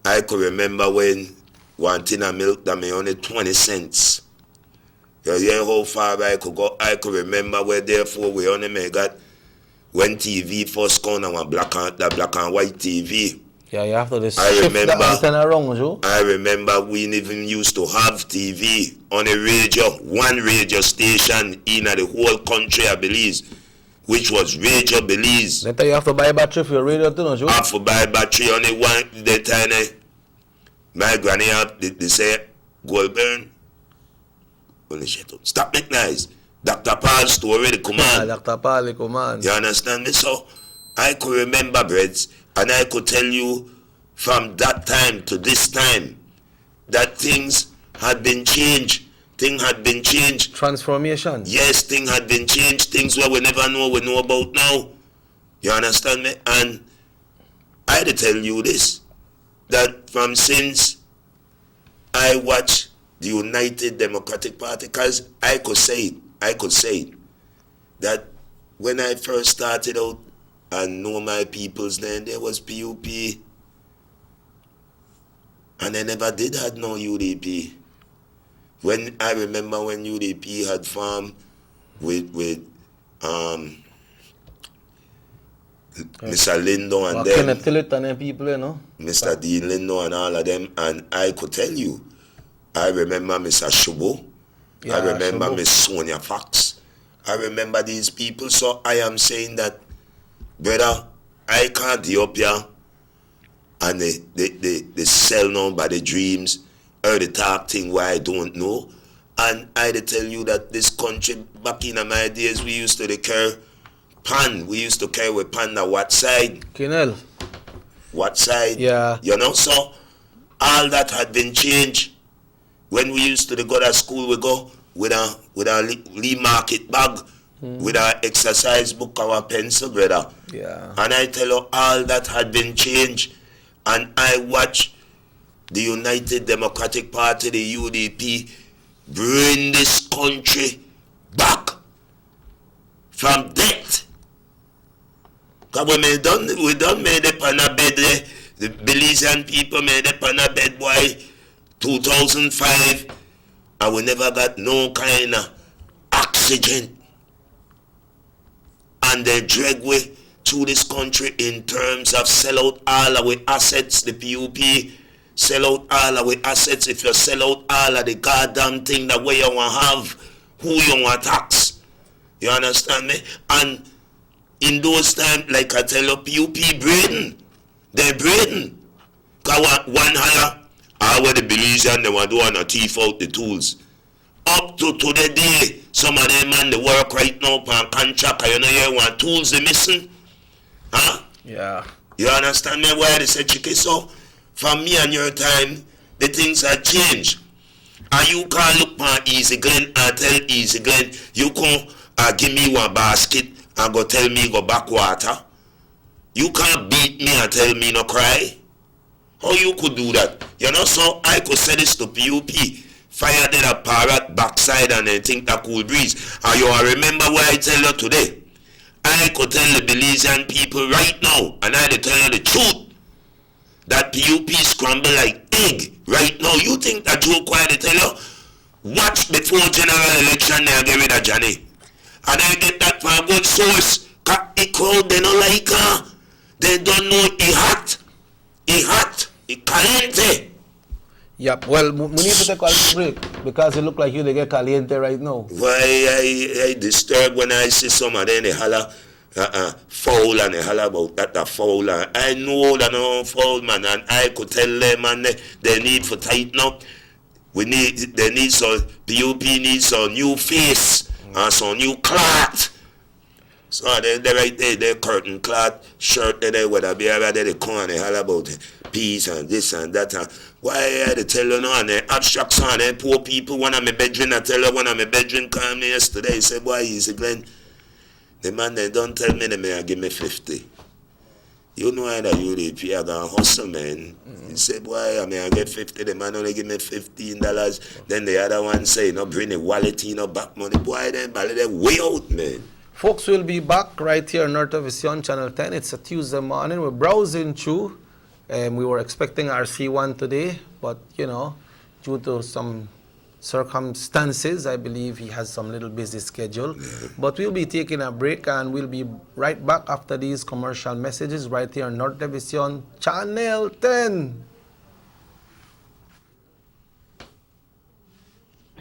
I could remember when one tin of milk that me only 20 cents. You hear how far I could go? I could remember where therefore we only may got when TV first come on black and white TV. Yeah, you have to shift that antenna around, Joe. I remember we even used to have TV on a radio, one radio station in the whole country of Belize, which was Radio Belize. Later you have to buy battery for your radio too, Joe. I have to buy battery only one the time. My granny they say Goldburn. Only shut up. Stop making noise. Dr. Paul's story the command. Dr. Paul the command. You understand me? So I could remember, breads, and I could tell you from that time to this time that things had been changed. Things had been changed. Transformation. Yes, things had been changed. Things where we never know, we know about now. You understand me? And I had to tell you this, that from since I watched the United Democratic Party, because I could say it, that when I first started out and know my people's name, there was PUP, and I never did have no UDP. When I remember when UDP had formed with Mr. Lindo and them, people, you know? Mr. Dean Lindo and all of them, and I could tell you, I remember Mr. Shubo, I remember Miss Sonia Fox, I remember these people. So I am saying that, brother, I can't be up here and they sell now by the dreams or the talk thing where I don't know. And I tell you that this country, back in my days, we used to carry pan. We used to carry with pan at what side? Kinel. What side? Yeah. You know, so all that had been changed. When we used to go to school, we go with a Lee Market bag, with our exercise book, our pencil, brother. Yeah. And I tell you, all that had been changed. And I watch the United Democratic Party, the UDP, bring this country back from death. Because we done made it on a bed, the Belizean people made it on a bed, boy, 2005, and we never got no kind of oxygen. And they drag way to this country in terms of sell out all our assets, the PUP, sell out all our assets. If you sell out all of the goddamn thing that way you want to have, who you want to tax. You understand me? And in those times, like I tell you, PUP breathing. They're breathing. Because one higher, all the Belizean, they want to do and thief out the tools. Up to the day, some of them man, they work right now on contract, you know, you want tools they missing. Huh? Yeah. You understand me why they say chicken? So, from me and your time, the things have changed. And you can't look for Easy Glen and tell Easy Glen, you come give me one basket and go tell me go back water. You can't beat me and tell me no cry. How you could do that? You know, so I could say this to PUP. Fire did a parrot backside and they think that cool breeze. And you remember what I tell you today? I could tell the Belizean people right now, and I tell you the truth. That PUP scramble like egg. Right now, you think that Joe Quiet tell you, watch before general election, they'll get rid of Johnny. And I get that from a good source. Cause the crowd, they don't like her. They don't know he hot. He hot. He caliente. Yep, well, we need to take a little break because it look like they get caliente right now. Why I disturb when I see some of them, they holler foul and they holler about that foul. And I know that no foul, man, and I could tell them, man, they need to tighten up. They need some, PUP needs some new face and some new cloth. So they right there, they curtain cloth shirt, they would have be already they come and they holler about peace and this and that. And why I tell you now, and they abstract son, they poor people, one of my bedroom, I tell you, one of my bedroom called me yesterday, he said, boy, easy Glenn. The man they don't tell me they may give me 50. You know how that UDP are gonna hustle, man. He said, boy, I mean I get 50, the man only give me $15. Then the other one say, no bring the wallet, no back money. Boy, then they're way out, man. Folks will be back right here North of Vision Channel 10. It's a Tuesday morning. We're browsing through. We were expecting RC1 today, but you know, due to some circumstances, I believe he has some little busy schedule. But we'll be taking a break and we'll be right back after these commercial messages right here on North of Vision Channel 10.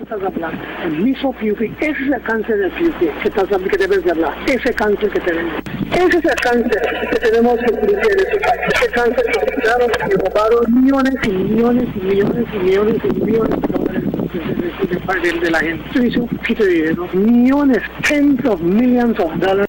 El mismo PUP, ese es el cáncer del PUP que debes de hablar, ese cáncer que tenemos. Ese es el cáncer que tenemos que limpiar en este país. Ese cáncer que quitaron y robaron millones y millones y millones y millones y millones de dólares de la gente. Eso dice un poquito de dinero. Millones, tens of millions of dollars.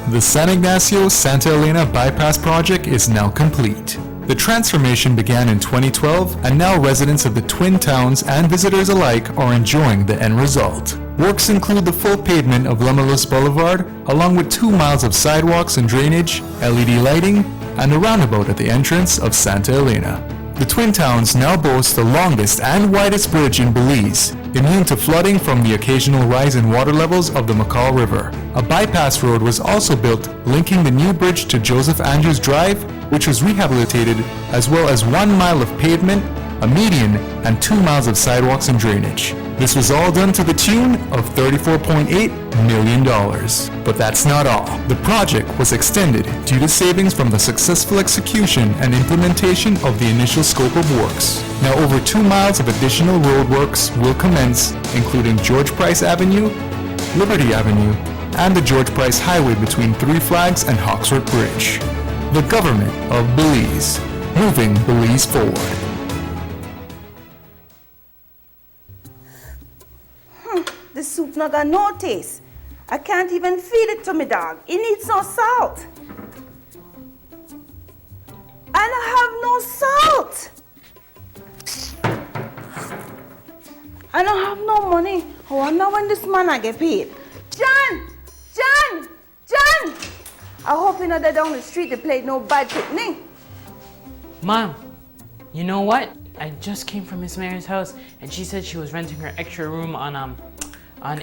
The San Ignacio-Santa Elena Bypass project is now complete. The transformation began in 2012, and now residents of the Twin Towns and visitors alike are enjoying the end result. Works include the full pavement of Lemelus Boulevard, along with 2 miles of sidewalks and drainage, LED lighting, and a roundabout at the entrance of Santa Elena. The Twin Towns now boast the longest and widest bridge in Belize, immune to flooding from the occasional rise in water levels of the McCall River. A bypass road was also built linking the new bridge to Joseph Andrews Drive, which was rehabilitated, as well as 1 mile of pavement, a median, and 2 miles of sidewalks and drainage. This was all done to the tune of $34.8 million. But that's not all. The project was extended due to savings from the successful execution and implementation of the initial scope of works. Now over 2 miles of additional road works will commence, including George Price Avenue, Liberty Avenue, and the George Price Highway between Three Flags and Hawksworth Bridge. The government of Belize, moving Belize forward. The soup not got no taste. I can't even feed it to my dog. It needs no salt. I don't have no salt. I don't have no money. I wonder when this man I get paid. John! John! John! I hope you know that down the street they played no bad picnic. Mom, you know what? I just came from Miss Mary's house and she said she was renting her extra room on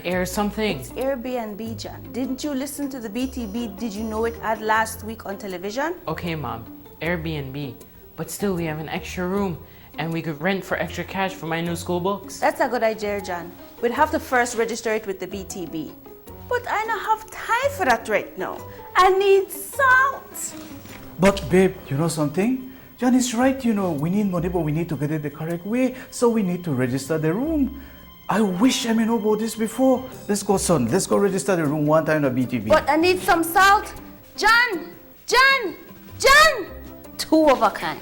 air something. It's Airbnb, John. Didn't you listen to the BTB? Did you know it ad last week on television? Okay, Mom, Airbnb. But still, we have an extra room and we could rent for extra cash for my new school books. That's a good idea, John. We'd have to first register it with the BTB. But I don't have time for that right now. I need salt. But babe, you know something? John is right, you know, we need money, but we need to get it the correct way, so we need to register the room. I wish I know about this before. Let's go, son. Let's go register the room one time at BTB. But I need some salt. John! John! John! 2 of a kind.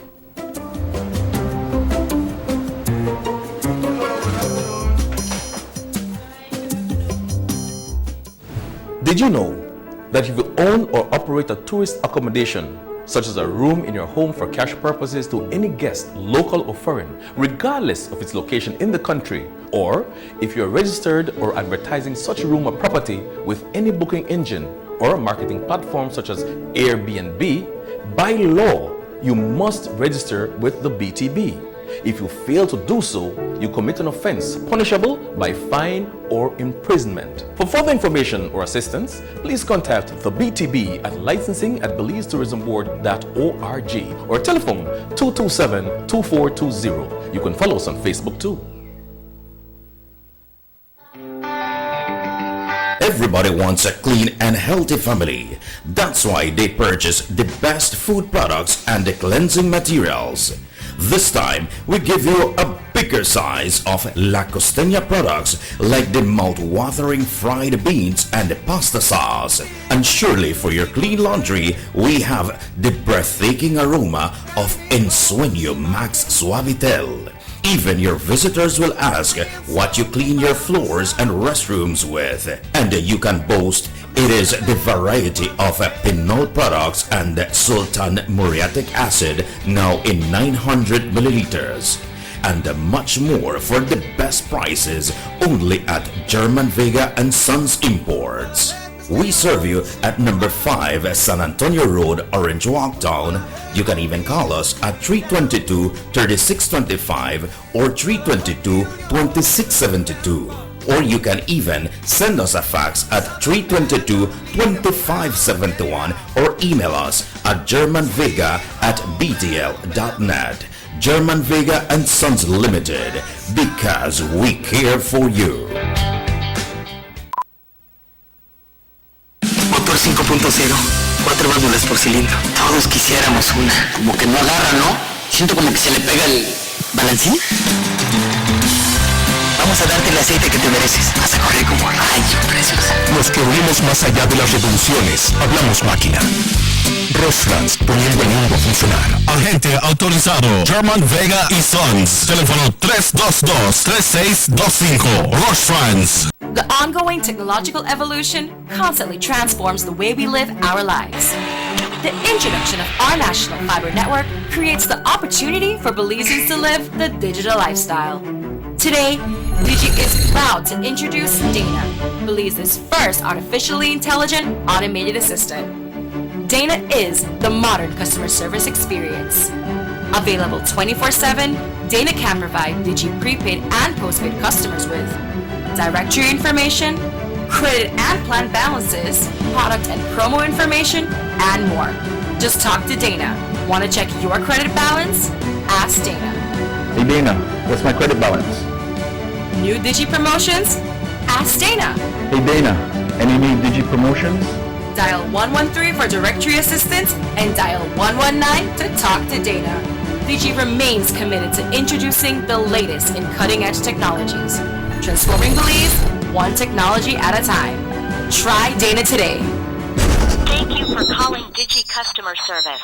Did you know that if you own or operate a tourist accommodation, such as a room in your home for cash purposes to any guest, local or foreign, regardless of its location in the country, or if you're registered or advertising such room or property with any booking engine or marketing platform such as Airbnb, by law, you must register with the BTB. If you fail to do so, you commit an offense punishable by fine or imprisonment. For further information or assistance, please contact the BTB at licensing@belizetourismboard.org or telephone 227-2420. You can follow us on Facebook too. Everybody wants a clean and healthy family. That's why they purchase the best food products and the cleansing materials. This time, we give you a bigger size of La Costeña products like the mouth-watering fried beans and the pasta sauce. And surely for your clean laundry, we have the breathtaking aroma of Ensueño Max Suavitel. Even your visitors will ask what you clean your floors and restrooms with. And you can boast it is the variety of Pinol products and Sultan muriatic acid now in 900 milliliters. And much more for the best prices only at German Vega and Sons Imports. We serve you at number 5 San Antonio Road, Orange Walk Town. You can even call us at 322-3625 or 322-2672. Or you can even send us a fax at 322-2571 or email us at germanvega@btl.net. German Vega and Sons Limited, because we care for you. Motor 5.0, 4 válvulas por cilindro. Todos quisiéramos una. Como que no agarra, ¿no? Siento como que se le pega el balancín. Vamos a darte el aceite que te mereces. Vas a correr como rayo, preciosa. Nos corrimos más allá de las revoluciones. Hablamos máquina. Rostrands, poniendo el mundo a funcionar. Agente autorizado German Vega y Sons. Teléfono 322-3625. Rostrands. The ongoing technological evolution constantly transforms the way we live our lives. The introduction of our national fiber network creates the opportunity for Belizeans to live the digital lifestyle. Today, Digi is proud to introduce Dana, Belize's first artificially intelligent automated assistant. Dana is the modern customer service experience. Available 24/7, Dana can provide Digi prepaid and postpaid customers with directory information, credit and plan balances, product and promo information, and more. Just talk to Dana. Want to check your credit balance? Ask Dana. Hey Dana, what's my credit balance? New Digi promotions? Ask Dana. Hey Dana, any new Digi promotions? Dial 113 for directory assistance and dial 119 to talk to Dana. Digi remains committed to introducing the latest in cutting-edge technologies. Transforming Belize, one technology at a time. Try Dana today. Thank you for calling Digi Customer Service.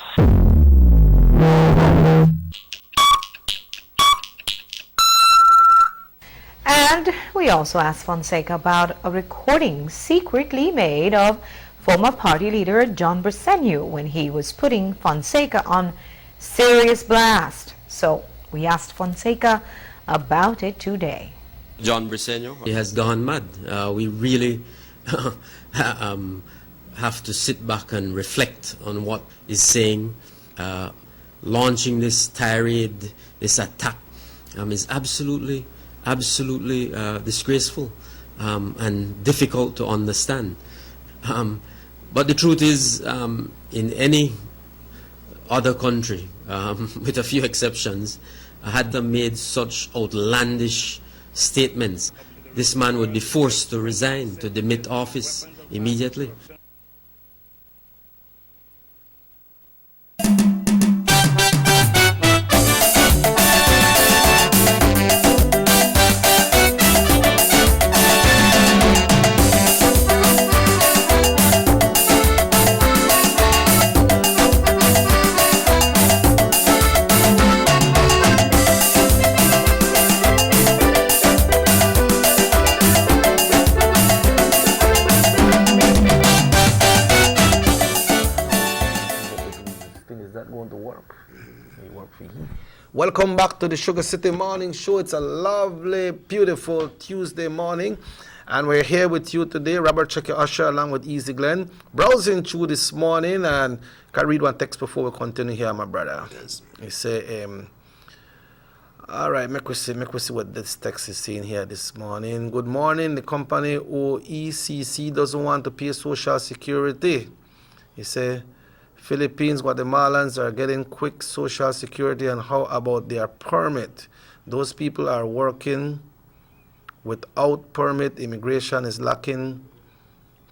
And we also asked Fonseca about a recording secretly made of former party leader John Briceño when he was putting Fonseca on serious blast. So we asked Fonseca about it today. John Briceño, he has gone mad. We really have to sit back and reflect on what he's saying. Launching this tirade, this attack is absolutely disgraceful and difficult to understand. But the truth is, in any other country, with a few exceptions, had they made such outlandish statements, this man would be forced to resign, to demit office immediately. Welcome back to the Sugar City Morning Show. It's a lovely, beautiful Tuesday morning. And we're here with you today, Robert Checker Usher, along with Easy Glenn. Browsing through this morning, and can I read one text before we continue here, my brother? Yes. He say, all right, make we see what this text is saying here this morning. Good morning. The company OECC doesn't want to pay Social Security. He say, Philippines, Guatemalans are getting quick Social Security, and how about their permit? Those people are working without permit. Immigration is lacking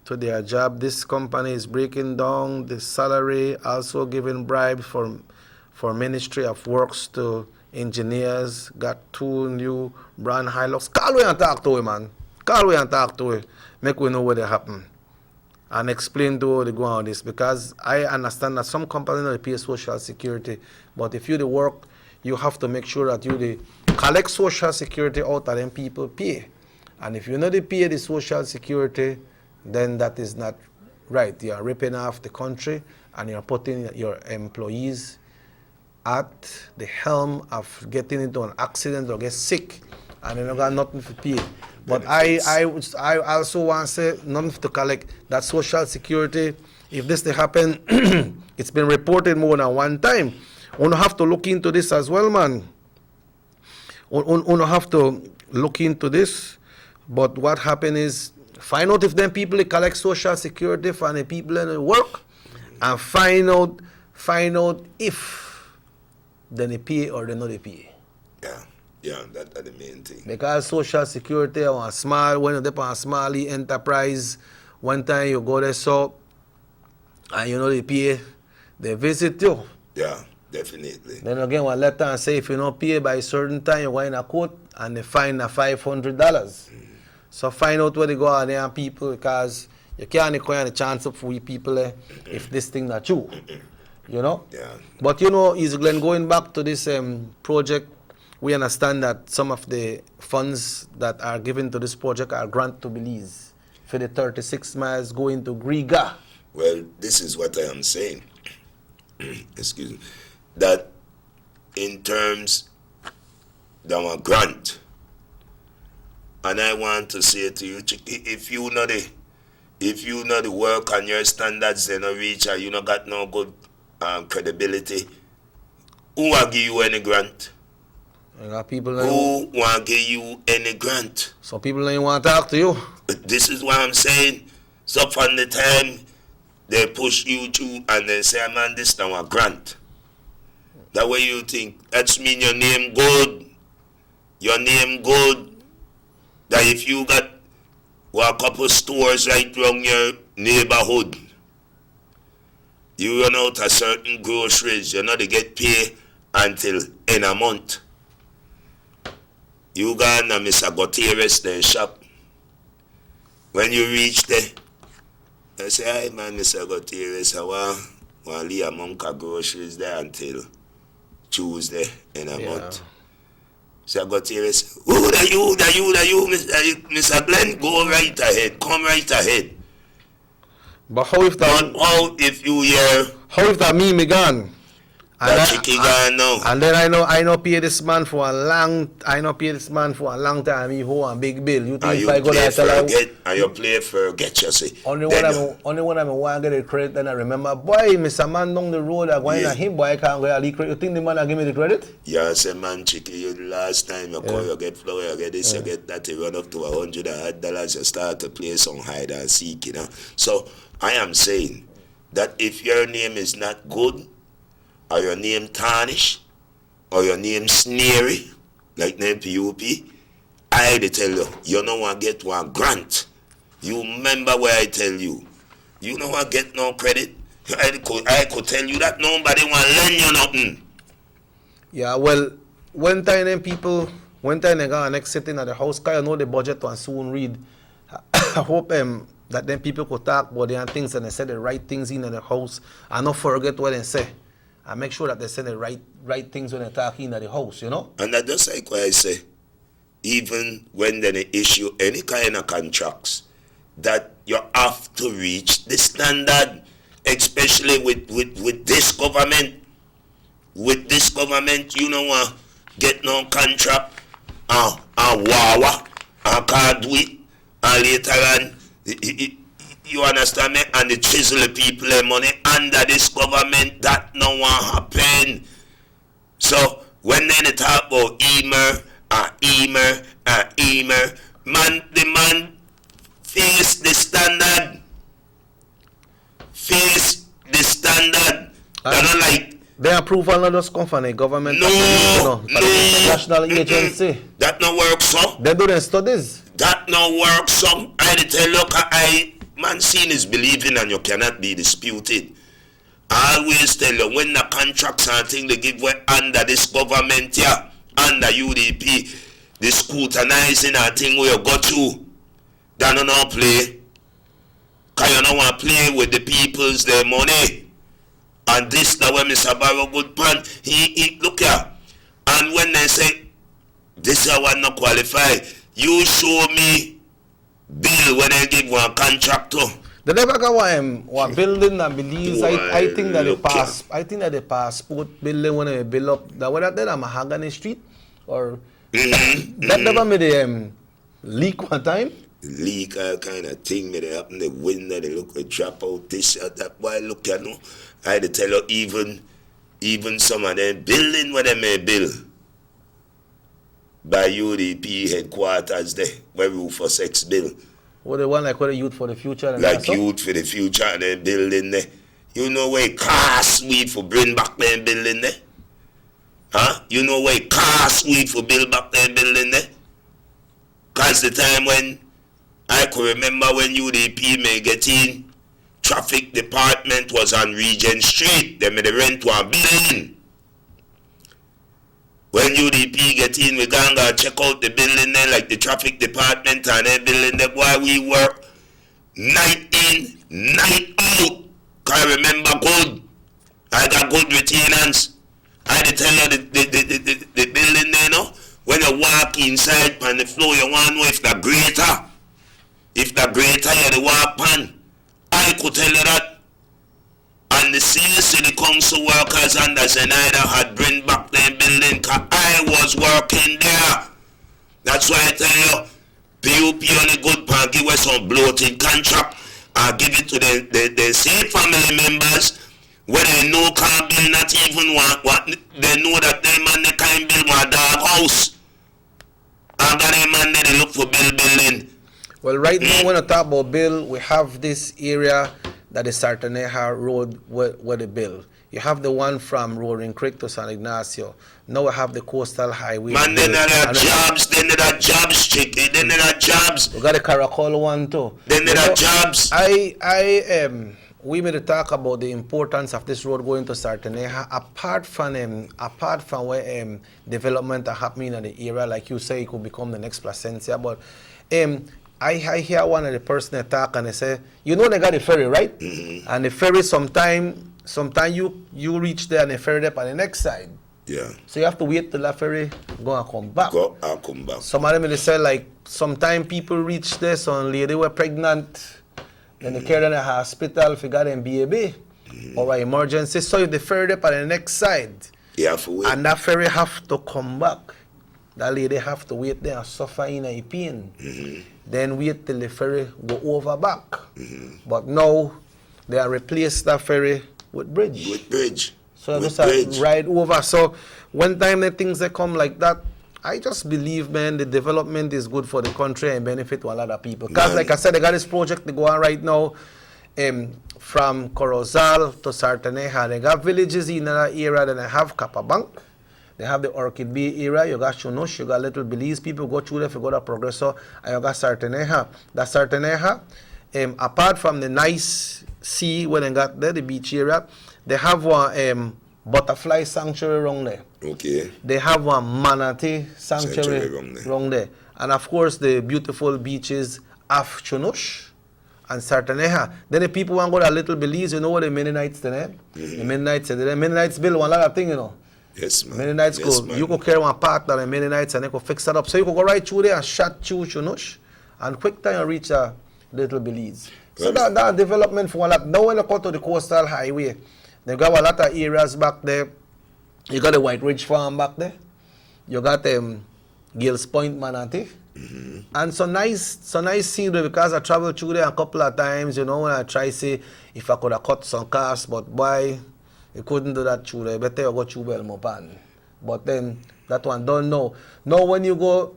to their job. This company is breaking down the salary, also giving bribes for Ministry of Works to engineers. Got 2 new brand Hilux. Call we and talk to him, man. Call we and talk to him. Make we know what they happen. And explain to how they go on this. Because I understand that some companies don't pay Social Security. But if you do work, you have to make sure that you collect Social Security out of them people pay. And if you know they pay the Social Security, then that is not right. You are ripping off the country, and you're putting your employees at the helm of getting into an accident or get sick, and they don't got nothing to pay. But I also want to say, nothing to collect that Social Security. If this happen, it's been reported more than one time. We have to look into this as well, man. We have to look into this. But what happened is, find out if them people collect Social Security for the people in the work, and find out if then they pay or they not they pay. Yeah, that's the main thing. Because Social Security on a small, when you're on a small enterprise, one time you go there so, and you know they pay, they visit you. Yeah, definitely. Then again, one letter and say if you don't pay by a certain time, you go in a court and they fine $500. So find out where they go on there people, because you can't go any chance up for you people if this thing not true. You know? Yeah. But you know, Easy Glenn, going back to this project, we understand that some of the funds that are given to this project are grant to Belize for the 36 miles going to Griga. Well, this is what I am saying. Excuse me. That in terms of our grant, and I want to say to you, if you know the work and your standards they not reach, and you not got no good credibility, who will give you any grant? People who want to give you any grant? Some people don't want to talk to you. This is what I'm saying. So from the time they push you through and they say, man, this is now a grant. That way you think, that's mean your name good. Your name good. That if you got a couple stores right around your neighborhood, you run out of certain groceries, you're not to get paid until in a month. You go to Mr. Gutierrez their shop. When you reach there, I say, hi man, Mr. Gutierrez, I want to leave a month of groceries there until Tuesday in a month. Mr. Gutierrez, who are you, Mr. Glenn? Go right ahead, come right ahead. But how if that? How if you hear? How if that me gone? And then I know pay this man for a long time. He hold a big bill. You think if I go there and you play for get you see. Only when I want to get the credit, then I remember, boy, Mr. Man down the road, I going to him, boy, I can't get the credit. You think the man will give me the credit? Yeah, say man, Chicky, you last time you call, you get flour, you get this, you get that, you run up to $100, you start to play some hide and seek, you know. So I am saying that if your name is not good, or your name tarnish, or your name sneery, like name PUP, I tell you, you don't want to get one grant. You remember where I tell you, you don't want to get no credit. I could tell you that nobody want to lend you nothing. Yeah, well, one time they go next sitting at the house, because you know the budget and soon read. I hope that then people could talk about their things and they say the right things in the house and not forget what they say. And make sure that they say the right things when they talk in the house, you know? And that's just like what I say. Even when they issue any kind of contracts, that you have to reach the standard, especially with this government. with this government, you know what, get no contract, and wawa, and can't do it, and later on, you understand me, and they chisel the people their money under this government, that no one happen. So, when they talk about Emer, man, the man face the standard. Face the standard. They're not like... The approval not just come from the government. No. National agency. That no work, so. They do the studies. That no work, so. I tell you, man, seeing is believing and you cannot be disputed. I always tell you, when the contracts and things they give way under this government here, under UDP, the scrutinizing and thing where you go to, they don't know play. Because you don't want to play with the people's their money. And this the way Mr. Barrow good pan, he look here. And when they say, this is one not qualify, you show me bill when they give one contract to. They never got one building and Belize. I think that the passport building when they build up that whether they're on Mahogany Street or that never made a leak one time. Leak all kind of thing, may they happen the window, they look like drop out this or that. Why look at no? I had to tell you even some of them building where they may build by UDP headquarters there, where we for sex bill. What they want like what a youth for the future and like youth for the future and then building there. You know where it costs we for bring back them building there? Huh? You know where it costs we for build back them building there? Cause the time when I could remember when UDP may get in, traffic department was on Regent Street. They made the rent $1 billion. When UDP get in, we gonna check out the building there, like the traffic department and their building there. Why we work night in, night out. Cause I remember good. I got good retainers. I did tell you the building there, no? When you walk inside on the floor, you want to know if the greater. If the greater you the walk pan, I could tell you that. And the city council workers under Zenaida had bring back their building because I was working there. That's why I tell you, PUP only good pan give us some bloated contract and give it to the same family members where they know can't build not even what they know that they man they can't build one dog house. And that they man they look for building. Well, right now, when I talk about bill, we have this area that is Sartaneja Road where they build. You have the one from Roaring Creek to San Ignacio. Now we have the coastal highway. Man, they need jobs. They need jobs, chicken. They need jobs. We got the Caracol one too. They need jobs. We made a talk about the importance of this road going to Sartaneja. Apart from where development are happening in the area, like you say, it could become the next Placencia. But I hear one of the person talk and they say, you know they got the ferry, right? Mm-hmm. And the ferry sometime you reach there and the ferry up on the next side. Yeah. So you have to wait till that ferry go and come back. Go and come back. Some of them they say like sometime people reach there, some lady were pregnant, then they carry them to the hospital if you got them baby or an emergency. So if the ferry up on the next side, you have to wait. And that ferry have to come back. That lady have to wait there and suffer in a pain. Mm-hmm. Then wait till the ferry go over back. Mm-hmm. But now they are replaced that ferry with bridge. With bridge. So just ride over. So one time the things that come like that, I just believe, man, the development is good for the country and benefit to a lot of people. Because like I said, they got this project they go on right now from Corozal to Sartaneja. They got villages in that area. Then they have Capabank. They have the Orchid Bay area, you got Chunush, you got Little Belize, people go through there if you go to Progreso, and you got Sartaneja. That Sartaneja, apart from the nice sea when they got there, the beach area, they have one butterfly sanctuary around there. Okay. They have one manatee sanctuary around there. And of course, the beautiful beaches of Chunush and Sartaneja. Then the people want to go to Little Belize, you know what the Mennonites there? Mm-hmm. The Mennonites build one lot of things, you know. Yes, man. Mennonites you could carry one part of the Mennonites and they could fix that up. So you could go right through there and shot through Chunush and quick time you reach Little Belize. So that development for a lot. Now when you go to the coastal highway, they got a lot of areas back there You got the White Ridge Farm back there. You got Gales Point Manatee. And so nice see there because I traveled through there a couple of times, you know, when I try to see if I could have cut some costs, but boy, you couldn't do that through there. Better you go through Belmopan. But then that one don't know. Now when you go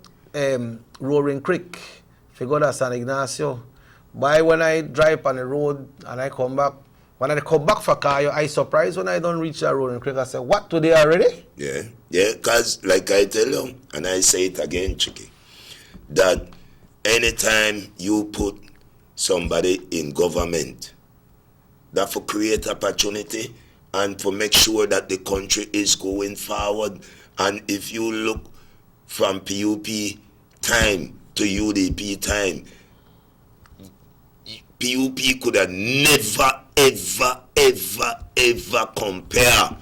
Roaring Creek, if you go to San Ignacio, boy, when I drive on the road and I come back, when I come back for car, I surprised when I don't reach that Roaring Creek. I say, what, today already? Yeah, because like I tell you, and I say it again, Chicky, that anytime you put somebody in government, that for create opportunity and for make sure that the country is going forward. And if you look from PUP time to UDP time, PUP could have never, ever compare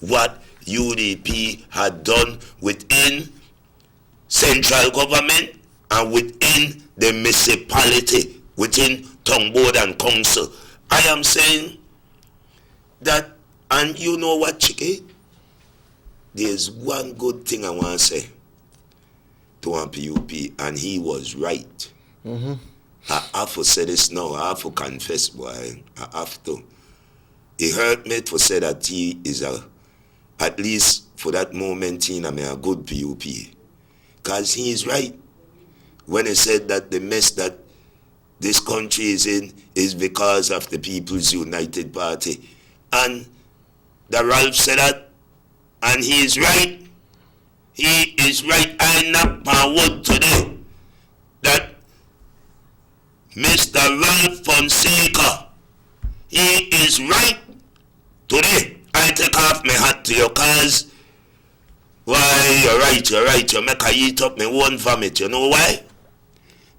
what UDP had done within central government and within the municipality, within town board and council. I am saying that, and you know what, Chicky? There's one good thing I want to say to one PUP, and he was right. I have to say this now, I have to confess, boy. I have to. It hurt me to say that he is at least for that moment, a good PUP. Because he is right when he said that the mess that this country is in is because of the People's United Party. And the Ralph said that, and he is right. He is right. I knock my word today that Mr. Ralph Fonseca, he is right today. I take off my hat to your cause. Why, you're right. You make I eat up my own vomit. You know why?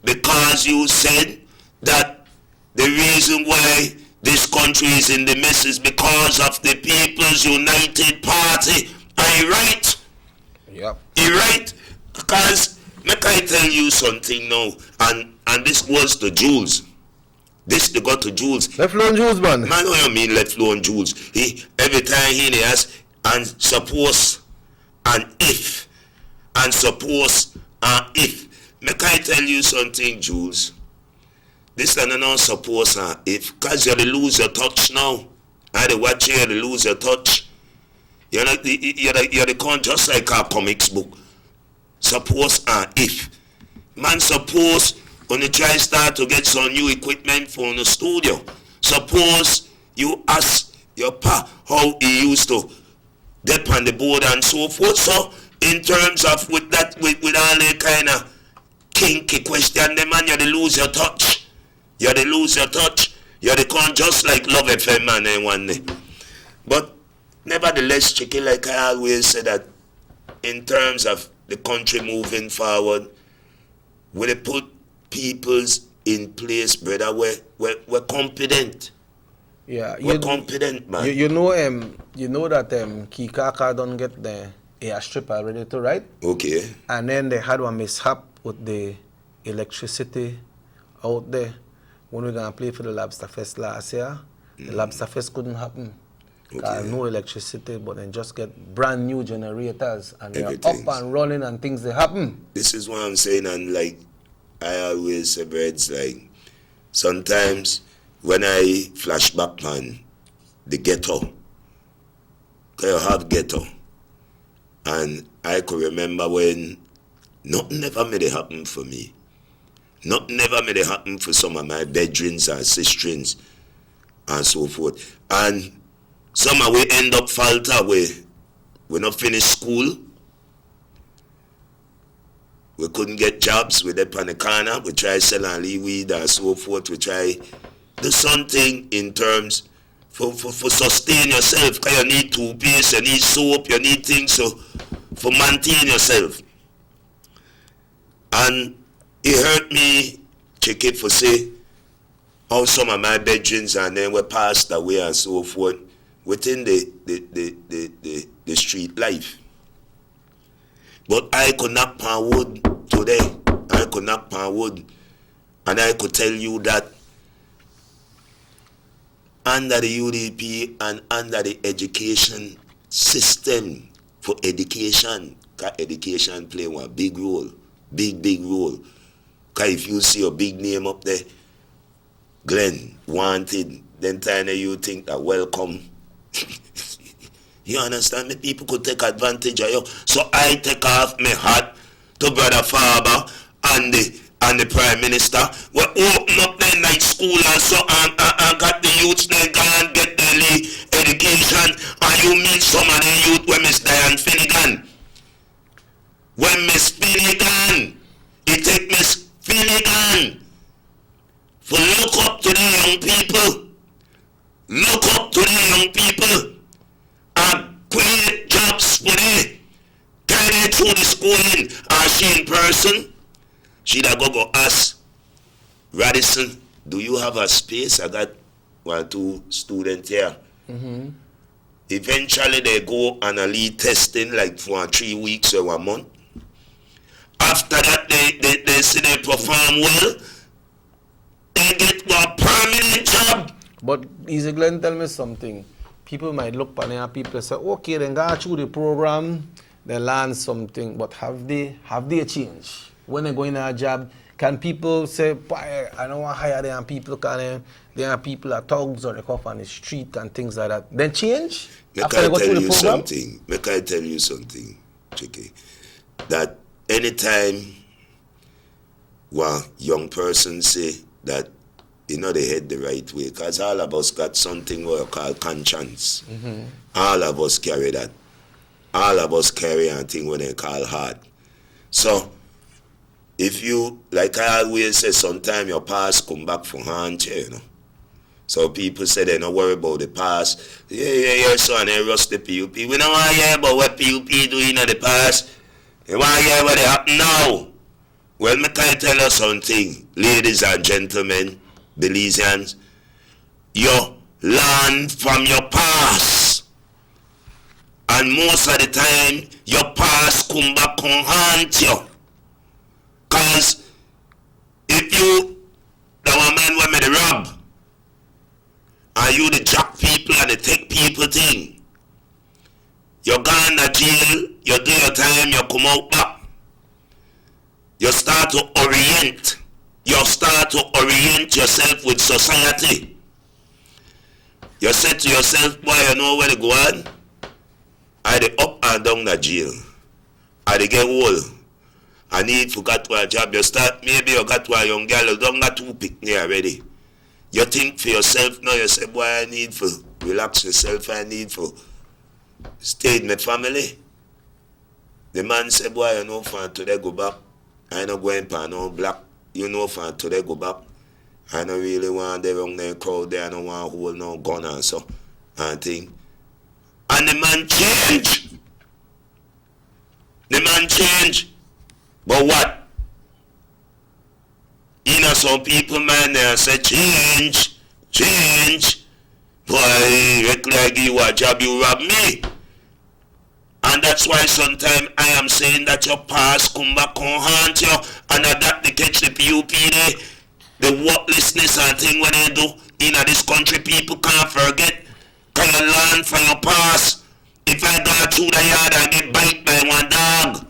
Because you said that the reason why this country is in the mess is because of the People's United Party. Are you right? Yep. You're right. Because, make I tell you something now, and this goes to Jules. This they got to Jules. Left alone Jules, man. Man, what you mean left alone Jules? He every time he asks, and suppose, and if, and suppose, and if. Make I tell you something, Jules? This is not suppose and if, because you lose your touch now. I watch you lose your touch. You're the con just like a comics book. Suppose and if. Man, suppose when you try start to get some new equipment for the studio. Suppose you ask your pa how he used to dip on the board and so forth. So in terms of with all the kind of kinky question, the man, you lose your touch. You lose your touch. You're the con just like Love FM man one day. But nevertheless, Chicky, like I always say that in terms of the country moving forward, when they put peoples in place, brother, we're confident. Yeah, we're confident, man. You know that Kikaka don't get the airstrip already too, right? Okay. And then they had one mishap with the electricity out there when we gonna play for the Lobster Fest last year. The Lobster Fest couldn't happen. No electricity, but then just get brand new generators and they're up and running and things they happen. This is what I'm saying, and like I always say, Breds, like sometimes when I flash back on the ghetto, because I have ghetto, and I could remember when nothing never made it happen for me. Nothing never made it happen for some of my bedrooms and sisterins and so forth. And some of we end up falter, we not finish school. We couldn't get jobs, we up on the corner, we try sell and leave weed and so forth, we try do something in terms for sustain yourself, because you need toothpaste, you need soap, you need things so for maintain yourself. And it hurt me, check it for say, how some of my bedrooms and then we passed away and so forth within the street life. But I could knock pound wood today. I could knock pound wood. And I could tell you that under the UDP and under the education system for education. Because education play one big role. Big role. Because if you see a big name up there, Glenn, wanted, then time you think that welcome. You understand me? People could take advantage of you. So I take off my hat to Brother Faber and the Prime Minister. We open up the night school and so and got the youths then go and get daily education. And you meet some of the youth when Miss Diane Finnegan. When Miss Finnegan, it take Miss Finnegan to look up to the young people. Look up to the young people and create jobs for them. Carry them through the schooling. Or she in person, she'd go ask Radisson, do you have a space? I got 1 or 2 students here. Eventually they go on a lead testing like for 3 weeks or 1 month. After that they see they perform well, they get a permanent job. But Easy Glenn, tell me something. People might look at them and people say, okay, then go through the program, they learn something, but have they changed? When they go in a job, can people say, I don't want to hire them, people can, there are people at thugs or they come on the street and things like that. Then change? Make I tell you something, Chicky, that anytime one young person say that they head the right way, because all of us got something we call conscience. All of us carry that. All of us carry a thing what they call heart. So, if you, like I always say, sometimes your past come back from haunt you, So people say they don't worry about the past. Yeah, son, they rust the PUP. We don't want to hear about what PUP doing in the past. We want to hear what they happen now. Well, me can tell you something, ladies and gentlemen, Belizeans, you learn from your past. And most of the time, your past come back and haunt you. Because if you, the woman when me the rob, and you the jack people and the take people thing, you gone to jail, you do your time, you come out back. You start to orient. You start to orient yourself with society. You say to yourself, boy, you know where to go on? I dey up and down the jail. I dey get old. I need to get to a job. You start, maybe you got to a young girl, you don't got 2 picnic already. You think for yourself now, you say, boy, I need to relax yourself, I need to stay with my family. The man say, boy, you know, for today go back. I not going for no black. You know, for today go back. I don't really want the wrong there crowd there. I don't want to hold no gun and so and thing. And the man change. The man change. But what? Some people man they say change. Boy, like you a job, you rob me. And that's why sometimes I am saying that your past come back and haunt you, and that they catch the PUP the worthlessness and thing when they do in this country. People can't forget. Can you learn from your past? If I go through the yard and get bite by one dog,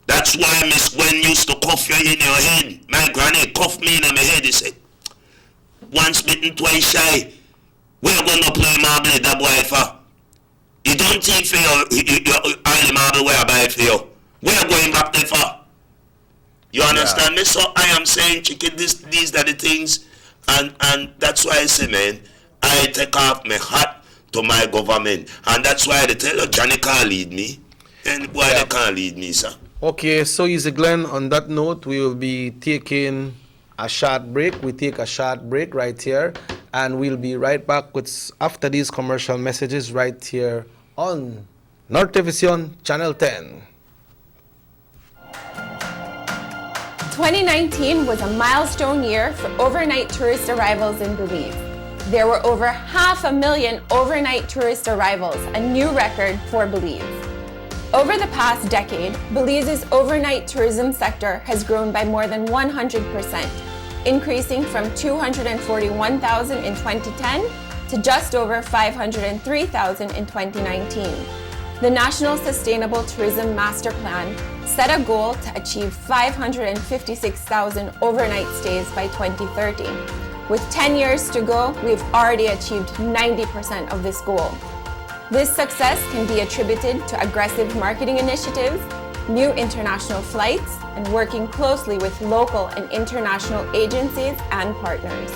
that's why Miss Gwen used to cuff you in your head. My granny cuffed me in my head. He said, once bitten, twice shy. We're going to play marble with that boy for. You don't think for your early marble where I buy for you. We're going back there for. You understand me? So I am saying, chicken, these are the things. And that's why I say, man, I take off my hat to my government. And that's why they tell you, Johnny can't lead me. And boy, they can't lead me, sir. Okay, so Easy Glenn, on that note, we will be taking a short break. We take a short break right here, and we'll be right back with after these commercial messages right here on North Television Channel 10. 2019 was a milestone year for overnight tourist arrivals in Belize. There were over 500,000 overnight tourist arrivals, a new record for Belize. Over the past decade, Belize's overnight tourism sector has grown by more than 100%, increasing from 241,000 in 2010 to just over 503,000 in 2019. The National Sustainable Tourism Master Plan set a goal to achieve 556,000 overnight stays by 2030. With 10 years to go, we've already achieved 90% of this goal. This success can be attributed to aggressive marketing initiatives, new international flights, and working closely with local and international agencies and partners.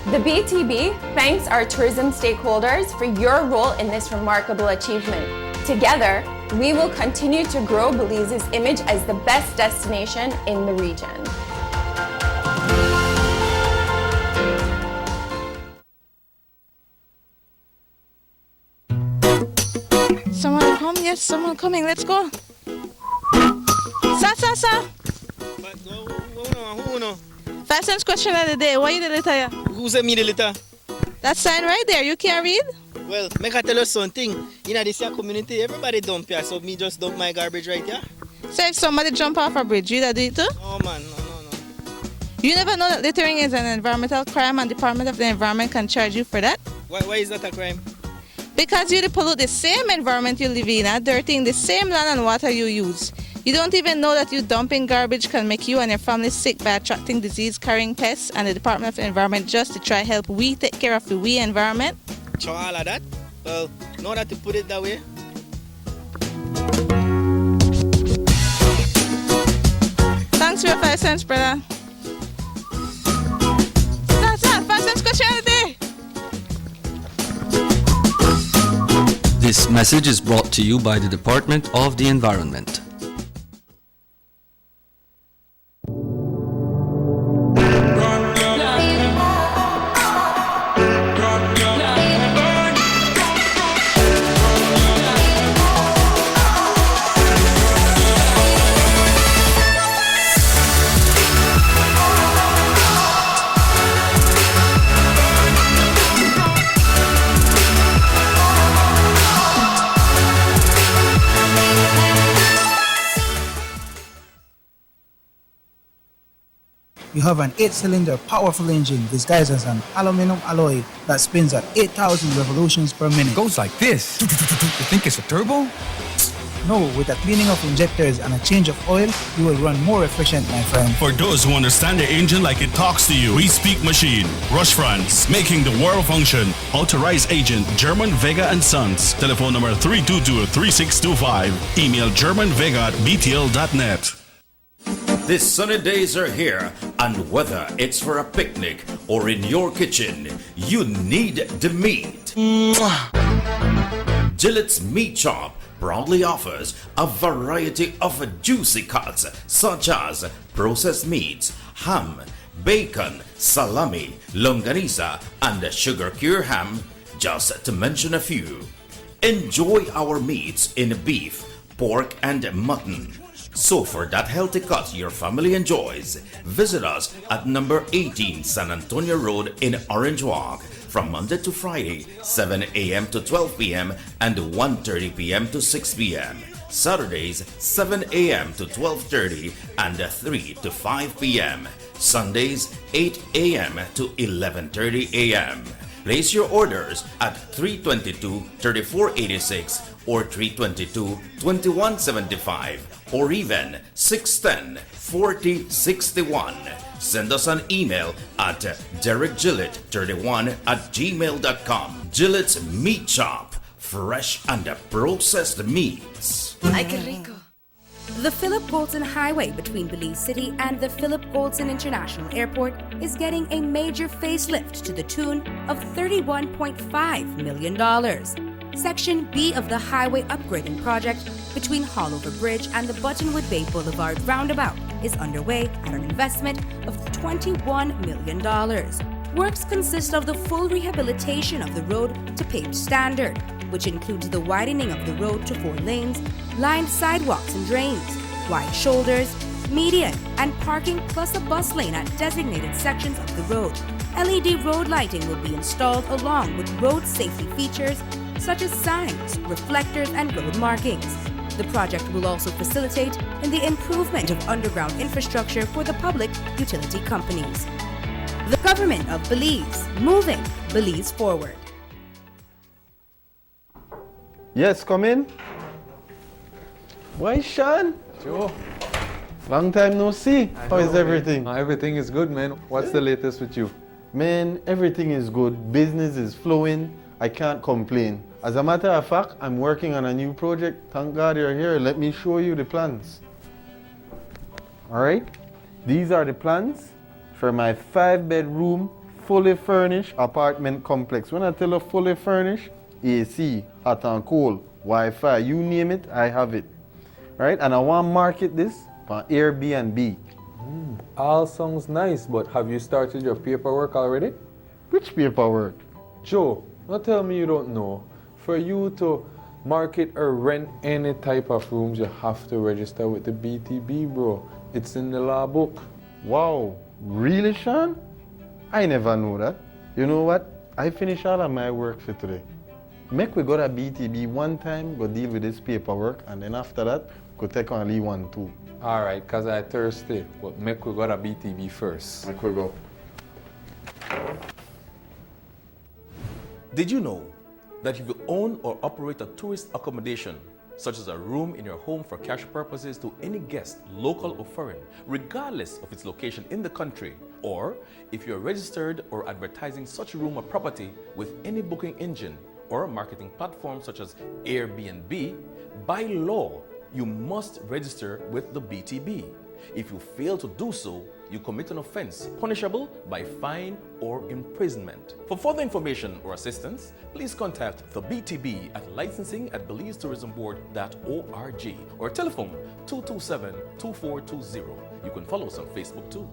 The BTB thanks our tourism stakeholders for your role in this remarkable achievement. Together, we will continue to grow Belize's image as the best destination in the region. Someone come? Yes, someone coming. Let's go. Sa. Fastest question of the day. What you the letter? Who sent me the letter? That sign right there. You can't read? Well, make I tell you something. In this here community, everybody dump here, so me just dump my garbage right here. So if somebody jump off a bridge, you that do it too? No, man, no. You never know that littering is an environmental crime and Department of the Environment can charge you for that? Why is that a crime? Because you pollute the same environment you live in, dirtying the same land and water you use. You don't even know that you dumping garbage can make you and your family sick by attracting disease-carrying pests, and the Department of the Environment just to try help we take care of the we environment. So all of that? Well, know that to put it that way. Thanks for your 5 cents, brother. That's 5 cents question of the day. This message is brought to you by the Department of the Environment. You have an 8-cylinder powerful engine disguised as an aluminum alloy that spins at 8,000 revolutions per minute. Goes like this. You think it's a turbo? No, with a cleaning of injectors and a change of oil, you will run more efficient, my friend. For those who understand the engine like it talks to you, we speak machine. Rush France, making the world function. Authorized agent, German Vega & Sons. Telephone number 322-3625. Email germanvega@btl.net. The sunny days are here, and whether it's for a picnic or in your kitchen, you need the meat. Gillette's Meat Chop proudly offers a variety of juicy cuts such as processed meats, ham, bacon, salami, longanisa, and sugar cure ham, just to mention a few. Enjoy our meats in beef, pork, and mutton. So for that healthy cut your family enjoys, visit us at number 18 San Antonio Road in Orange Walk from Monday to Friday, 7 a.m. to 12 p.m. and 1:30 p.m. to 6 p.m. Saturdays, 7 a.m. to 12:30 and 3 to 5 p.m. Sundays, 8 a.m. to 11:30 a.m. Place your orders at 322-3486 or 322-2175 or even 610-4061. Send us an email at derekgillett31@gmail.com. Gillette's Meat Chop, fresh and processed meats. Ay, qué rico. The Philip Goldson Highway between Belize City and the Philip Goldson International Airport is getting a major facelift to the tune of $31.5 million. Section B of the highway upgrading project between Haulover Bridge and the Buttonwood Bay Boulevard roundabout is underway at an investment of $21 million. Works consist of the full rehabilitation of the road to paved standard, which includes the widening of the road to 4 lanes, lined sidewalks and drains, wide shoulders, median, and parking plus a bus lane at designated sections of the road. LED road lighting will be installed along with road safety features such as signs, reflectors, and road markings. The project will also facilitate in the improvement of underground infrastructure for the public utility companies. The Government of Belize, moving Belize forward. Yes, come in. Why, Sean? Joe. Long time no see. How is everything? Everything is good, man. What's the latest with you? Man, everything is good. Business is flowing. I can't complain. As a matter of fact, I'm working on a new project. Thank God you're here. Let me show you the plans. All right? These are the plans for my 5-bedroom, fully furnished apartment complex. When I tell you fully furnished, AC, hot and cold, Wi-Fi, you name it, I have it. All right? And I want to market this on Airbnb. All sounds nice, but have you started your paperwork already? Which paperwork? Joe, don't tell me you don't know. For you to market or rent any type of rooms, you have to register with the BTB, bro. It's in the law book. Wow, really, Sean? I never knew that. You know what? I finished all of my work for today. Make we go to BTB one time, go deal with this paperwork, and then after that, go take on Lee 1 too. All right, because I'm thirsty, but make we go to BTB first. Make we go. Did you know that if you own or operate a tourist accommodation, such as a room in your home for cash purposes to any guest, local or foreign, regardless of its location in the country, or if you're registered or advertising such a room or property with any booking engine or marketing platform such as Airbnb, by law, you must register with the BTB. If you fail to do so, you commit an offense punishable by fine or imprisonment. For further information or assistance, please contact the BTB at licensing@belizetourismboard.org or telephone 227-2420. You can follow us on Facebook too.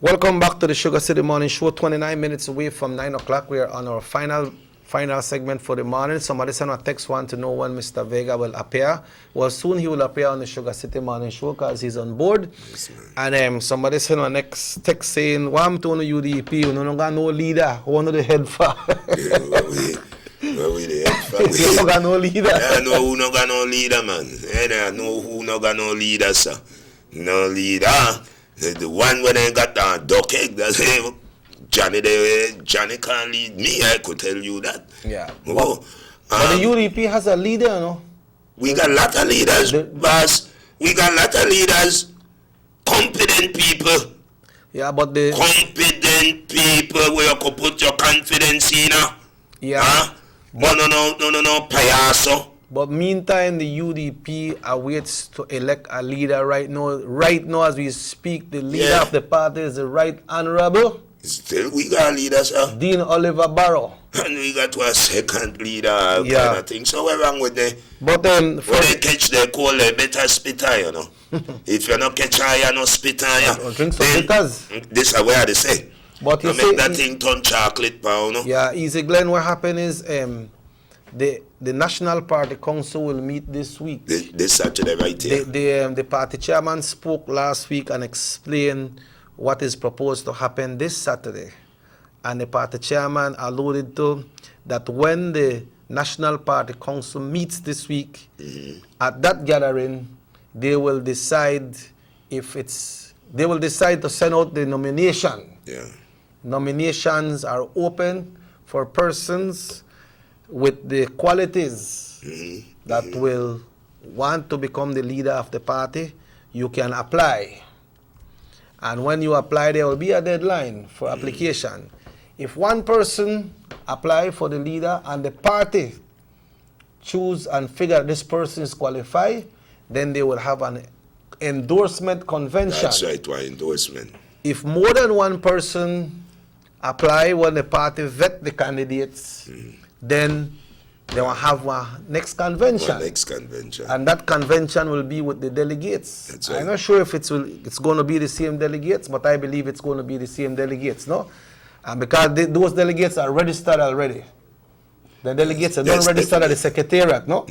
Welcome back to the Sugar City Morning Show. 29 minutes away from 9 o'clock. We are on our final segment for the morning. Somebody sent a text one to know when Mr. Vega will appear. Well, soon he will appear on the Sugar City Morning Show because he's on board. Yes, and somebody sent a next text saying, "Wam to no UDP, you no got no leader. One of the head for." Where we the head for? You no got no leader. I know who no got no leader, man. I know who no got no leader, sir. No leader. The one when I got that duck egg, that's Johnny can't lead me, I could tell you that. Yeah. But the UDP has a leader, no? We got a lot of leaders, boss. We got a lot of leaders. Competent people. Yeah, but the competent people where you could put your confidence in. Yeah. Huh? But no, payaso. But meantime, the UDP awaits to elect a leader right now. Right now, as we speak, the leader of the party is the Right Honorable. Still, we got a leader, sir. Dean Oliver Barrow. And we got to a second leader, kind of thing. So what's wrong with them? But when they catch their cold, they better spit on, you know. If you not catch on, you not spit on, you. Drink some bitters. This is where they say. But you make that thing turn chocolate, you know. Yeah, Easy Glenn, what happened is the National Party Council will meet this week. This Saturday, right here. The party chairman spoke last week and explained what is proposed to happen this Saturday. And the party chairman alluded to that when the National Party Council meets this week, at that gathering, they will decide to send out the nomination. Yeah. Nominations are open for persons with the qualities that will want to become the leader of the party. You can apply. And when you apply, there will be a deadline for application. If one person apply for the leader and the party choose and figure this person is qualified, then they will have an endorsement convention. That's right, why endorsement. If more than one person apply when the party vet the candidates, then they will have a next convention. And that convention will be with the delegates. That's right. I'm not sure if it's going to be the same delegates, but I believe it's going to be the same delegates, no? And because those delegates are registered already. The delegates are not registered at the secretariat, no?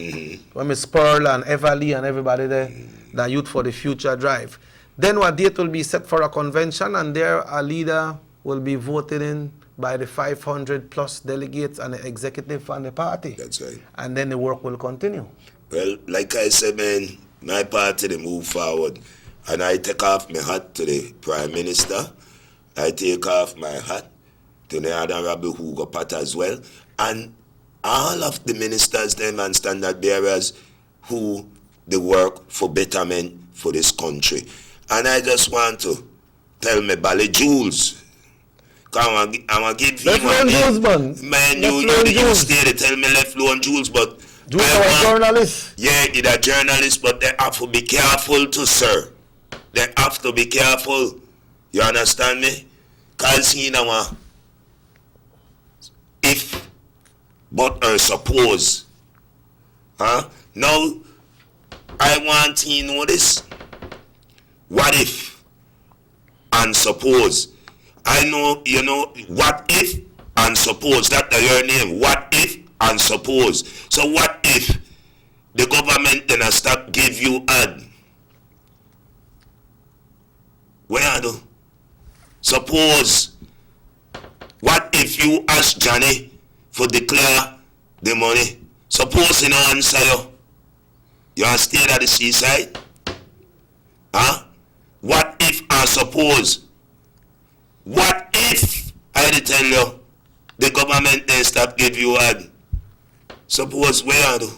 When Ms. Pearl and Eva Lee and everybody there, the Youth for the Future drive. Then what date will be set for a convention, and there a leader will be voted in by the 500 plus delegates and the executive from the party. That's right. And then the work will continue. Well, like I said, man, my party, they move forward. And I take off my hat to the Prime Minister. I take off my hat to the Honorable Hugo Pat as well. And all of the ministers, them and standard bearers who they work for betterment for this country. And I just want to tell me, Bally Jules, I want to give you one Jules, man. You stay to tell me left low on Jules, but Jules is a journalist. Yeah, he's a journalist, but they have to be careful too, sir. They have to be careful. You understand me? Because he know if but or suppose. Huh? Now I want to know this. What if and suppose? I know, you know, what if and suppose. That's your name. What if and suppose. So what if the government then start give you ad? Where do? Suppose. What if you ask Johnny for declare the money? Suppose he no answer you. You are staying at the seaside? Huh? What if and suppose? What if I tell you the government then stop give you ad? Suppose where do?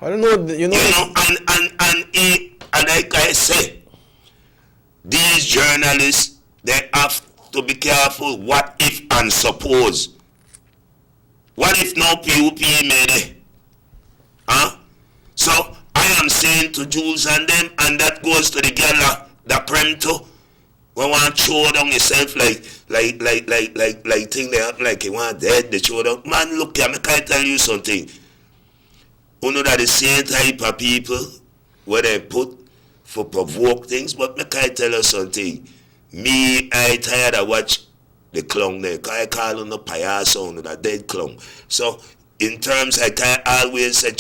I don't know. You know and like I say, these journalists, they have to be careful. What if and suppose? What if no PUP made it? Huh? So I am saying to Jules and them, and that goes to the girl that prem too. We want to throw down yourself like thing they happen like you want dead, they throw down. Man, look here, I tell you something. You know that the same type of people where they put for provoke things, but I can tell you something. Me, I tired of watch the clown there. I call on the payaso on the dead clown. So in terms, I can always say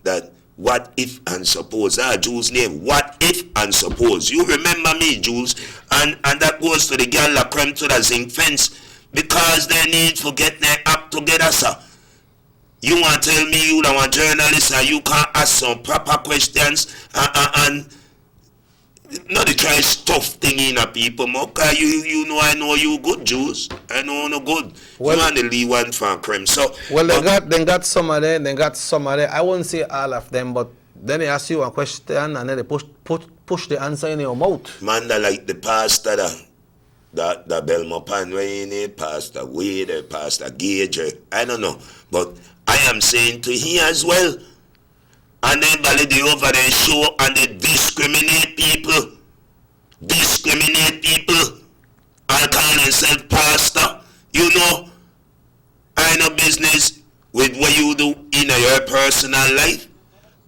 that what if and suppose. Jules' name. What if and suppose. You remember me, Jules, and that goes to the girl that came to the zinc fence because they need to get their act together, sir. You want to tell me you are a journalist and you can't ask some proper questions and not the try stuff thing in a people, Moka. You know I know you good, Jules. I know no good. Well, you want to leave one from crime. So well, they got some of them. They got some of them. I won't say all of them, but then they ask you a question and then they push the answer in your mouth. Man, like the pastor that Belmo Panway, Pastor Wade, Pastor Gage. I don't know, but I am saying to him as well. And then they over there show and they discriminate people. I call myself pastor. You know, I know business with what you do in your personal life.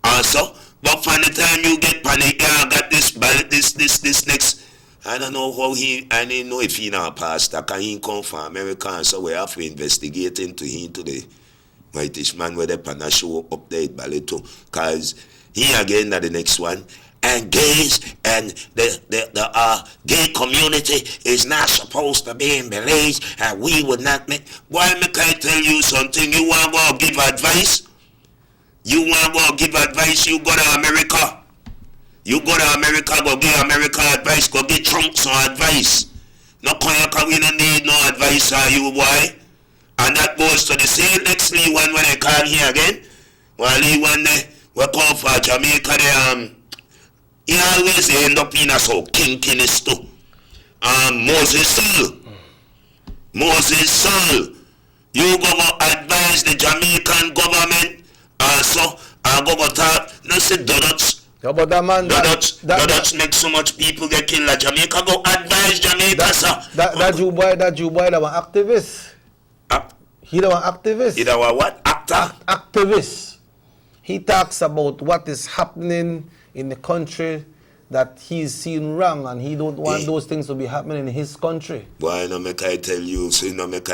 Also, but from the time you get panic, I got this next. I don't know how I didn't know if he not a pastor. Can he come from America? So we have to investigate into him today. Mightish man where the pana show up there too. Cause he again at the next one. And gays and the gay community is not supposed to be in Belize and we would not make. Why can I tell you something? You want to go give advice? You go to America. You go to America, go give America advice, go get Trump some advice. No, we don't need no advice, you boy. And that goes to the same next Lee one when I call here again. Well, Lee one day, we come for Jamaica, he always end up in a so kinkiness too. Moses Saul. You go advise the Jamaican government, so I go talk, no say donuts. Yeah, but that man, donuts make so much people get killed at Jamaica. Go advise Jamaica, sir. That Jew boy, that was activist. He was activist. He was what? Actor? Activist. He talks about what is happening in the country that he's seen wrong and he don't want those things to be happening in his country. Why no make I tell you, so you know make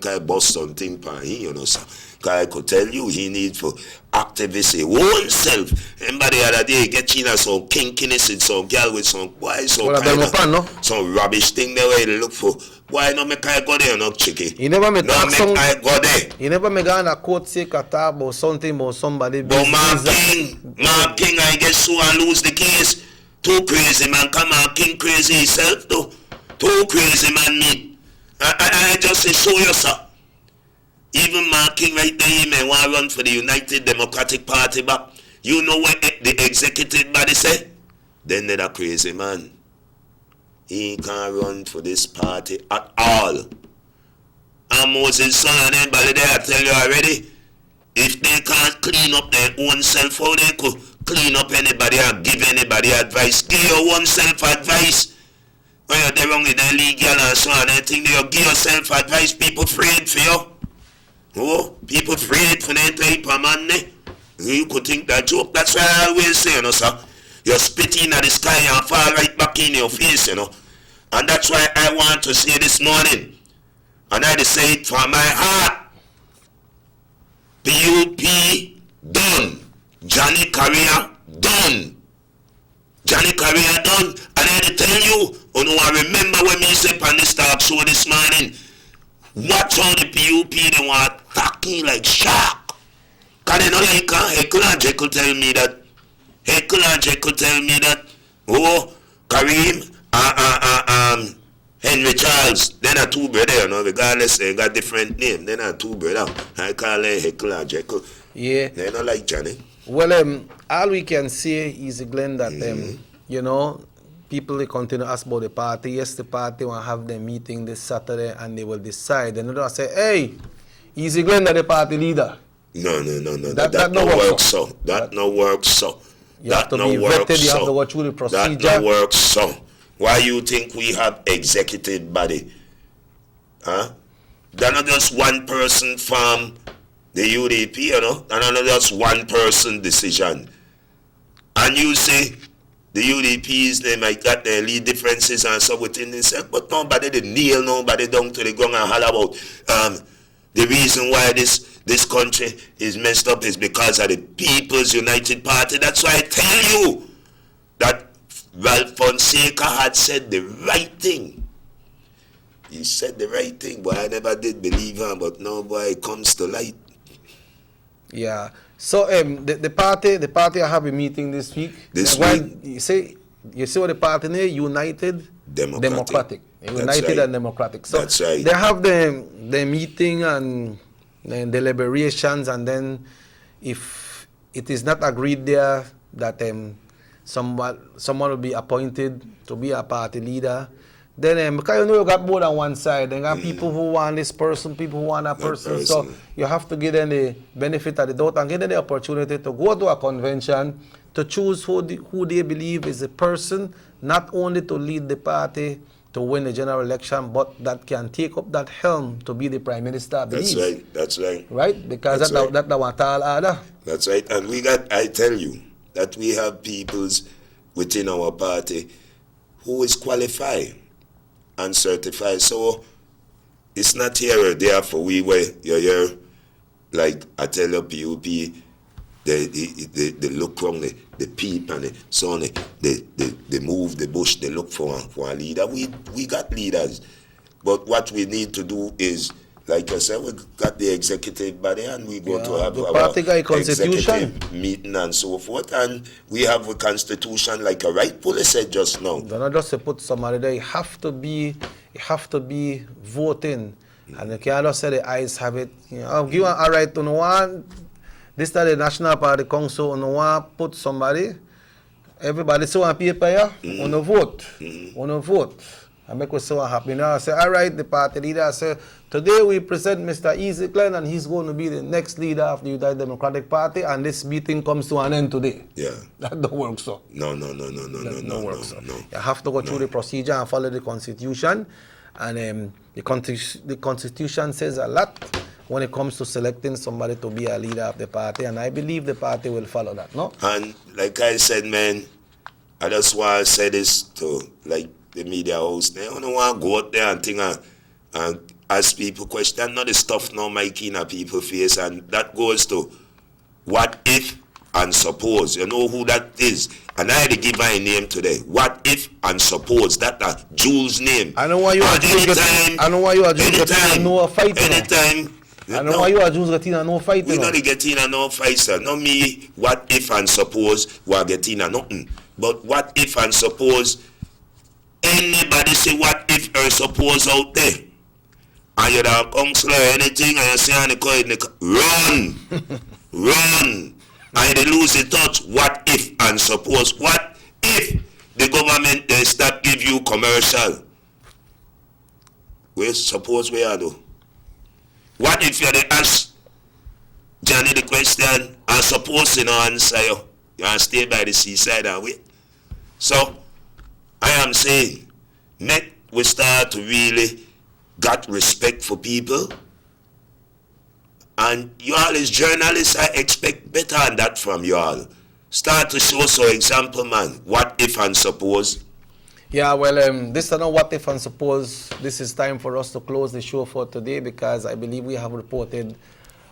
I bust something for him, you know, sir. Cause I could tell you he need for activity oneself. Remember the other day get in some kinkiness in some girl with some boy, some kind of some rubbish thing there where you look for. Why no make I go there, no chicky? He never make I go there. He never make a court say talk about something about somebody. But Mark King, I guess so and lose the case. Too crazy man, come on, King crazy himself though. Too crazy man me. I just say show yourself. Even Mark King right there, he may want to run for the United Democratic Party, but you know what the executive body say? Then they're a crazy man. He can't run for this party at all. And Moses' son and everybody there, I tell you already, if they can't clean up their own self, how they could clean up anybody and give anybody advice? Give your own self advice. When you're there wrong in the legal and so on, I think they'll give yourself advice. People afraid for you. Oh, people afraid for that type of man. You could think that joke. That's why I always say, you know, sir, you're spitting at the sky and fall right back in your face, you know. And that's why I want to say this morning, and I say it from my heart, PUP done. Johnny Career done. Johnny Career done. And I tell you, I remember when me say on this talk show this morning, watch how the PUP they want attacking like shark. Cause they know like Heckle and Jekyll tell me that. Heckle and Jekyll tell me that. Oh, Kareem, Henry Charles, then are two brothers, you know, regardless they got different names. Then are two brothers. I call them Heckle and Jekyll. Yeah. They don't like Johnny. Well, all we can say is, Glenn, that you know, people they continue to ask about the party. Yes, the party will have their meeting this Saturday and they will decide. And they'll say, hey, Easy Glenn that the party leader. No. That no works so. That no works so. You have to be vetted, you have to go through the procedure. That no works so. Why you think we have executive body? Huh? They're not just one person from the UDP, you know? They're not just one person decision. And you say, the UDPs, they might got their lead differences and so within themselves, but nobody they kneel nobody down to the ground and holler about the reason why this country is messed up is because of the People's United Party. That's why I tell you that Ralph Fonseca had said the right thing. He said the right thing, but I never did believe him, but now boy it comes to light. Yeah. So the party I have a meeting this week. This week? You see what the party name? United Democratic. United right. and Democratic. So that's right. They have the meeting and deliberations, and then if it is not agreed there that someone will be appointed to be a party leader, then because you know you got more than one side, then you got people who want this person, people who want that person. So you have to give them the benefit of the doubt and give them the opportunity to go to a convention to choose who they believe is the person, not only to lead the party to win the general election, but that can take up that helm to be the prime minister. That's right. That's right. Right, because that's what all other. That's right, and I tell you that we have peoples within our party who is qualified and certified. So it's not here or there for we where you're here, like I tell you, PUP, they look wrong, they peep and so on, they move the bush, they look for a leader. We got leaders, but what we need to do is, like I said, we got the executive body and we go to have our executive meeting and so forth, and we have a constitution like a rightfully said just now. They're not just to put somebody there, you have to be voting, and you can't just say the eyes have it. You know, I'll give a right to no one. This is the National Party Council, no one put somebody. Everybody so on paper, yeah? On a vote. On a vote. I make us so happy. Now I say, all right, the party leader, I say, today we present Mr. Easy Glenn and he's going to be the next leader of the United Democratic Party, and this meeting comes to an end today. Yeah. That don't work so. No. You have to go through the procedure and follow the Constitution, and the Constitution says a lot when it comes to selecting somebody to be a leader of the party, and I believe the party will follow that, no? And like I said, man, I just want to say this to like the media house. They don't want to go out there and think and ask people question. Not the stuff now making a people face, and that goes to what if and suppose. You know who that is, and I had to give my name today. What if and suppose that Jules' name. I know why you are Jules. I know why you are Jules. No fight. Anytime. I know why you are Jules getting no fight. We not getting a no fight, sir. Not me. What if and suppose we are getting a nothing. But what if and suppose anybody say what if or suppose out there, and you don't counsel or anything, and you say on the coin, run, and they lose the touch. What if and suppose? What if the government they start give you commercial? We suppose we are do. What if you the ask Johnny the question and suppose you no answer you? You stay by the seaside and wait. So I am saying, make we start to really got respect for people. And you all as journalists, I expect better than that from you all. Start to show some example, man. What if and suppose? Yeah, well, this is not what if and suppose. This is time for us to close the show for today because I believe we have reported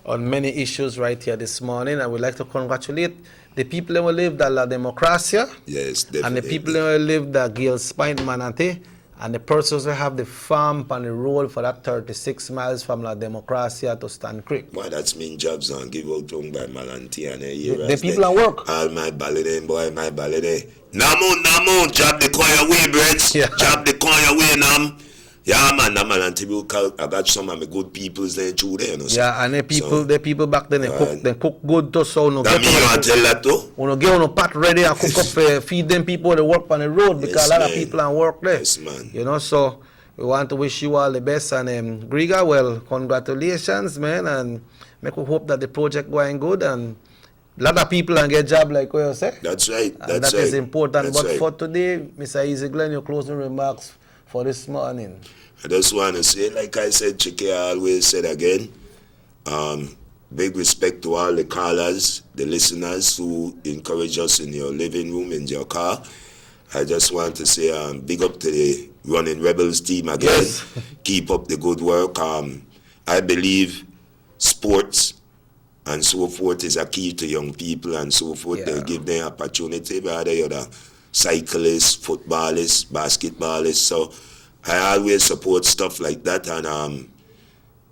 on many issues right here this morning. I would like to congratulate the people who live the La Democracia. Yes, definitely. And the people who live the Gale Spine Manatee. And the persons who have the farm on the road for that 36 miles from La Democracia to Stan Creek. Why that's mean jobs and give out tongue by Malanti and the people at work. All my ballet, boy, my ballet. Namo, job the coin away, breads. Yeah. Job the coin away, nam. Yeah, man, Malanti I got some of my good peoples there too there, you know. Yeah, and the people back then they cook good to so no. That mean you want to tell that too? When you get on a pot ready and cook up feed them people that work on the road because a lot of people and work there. Yes, man. You know, so we want to wish you all the best and Griga, well, congratulations, man, and make we hope that the project going good and a lot of people and get job like what you say. That's right. That is important. But for today, Mr. Easy Glenn, your closing remarks for this morning. I just want to say, like I said, Chike, I always said again, big respect to all the callers, the listeners who encourage us in your living room, in your car. I just want to say big up to the Running Rebels team again. Yes. Keep up the good work. I believe sports and so forth is a key to young people and so forth. Yeah. They give them opportunity, whether you're the cyclists, footballists, basketballists. So I always support stuff like that and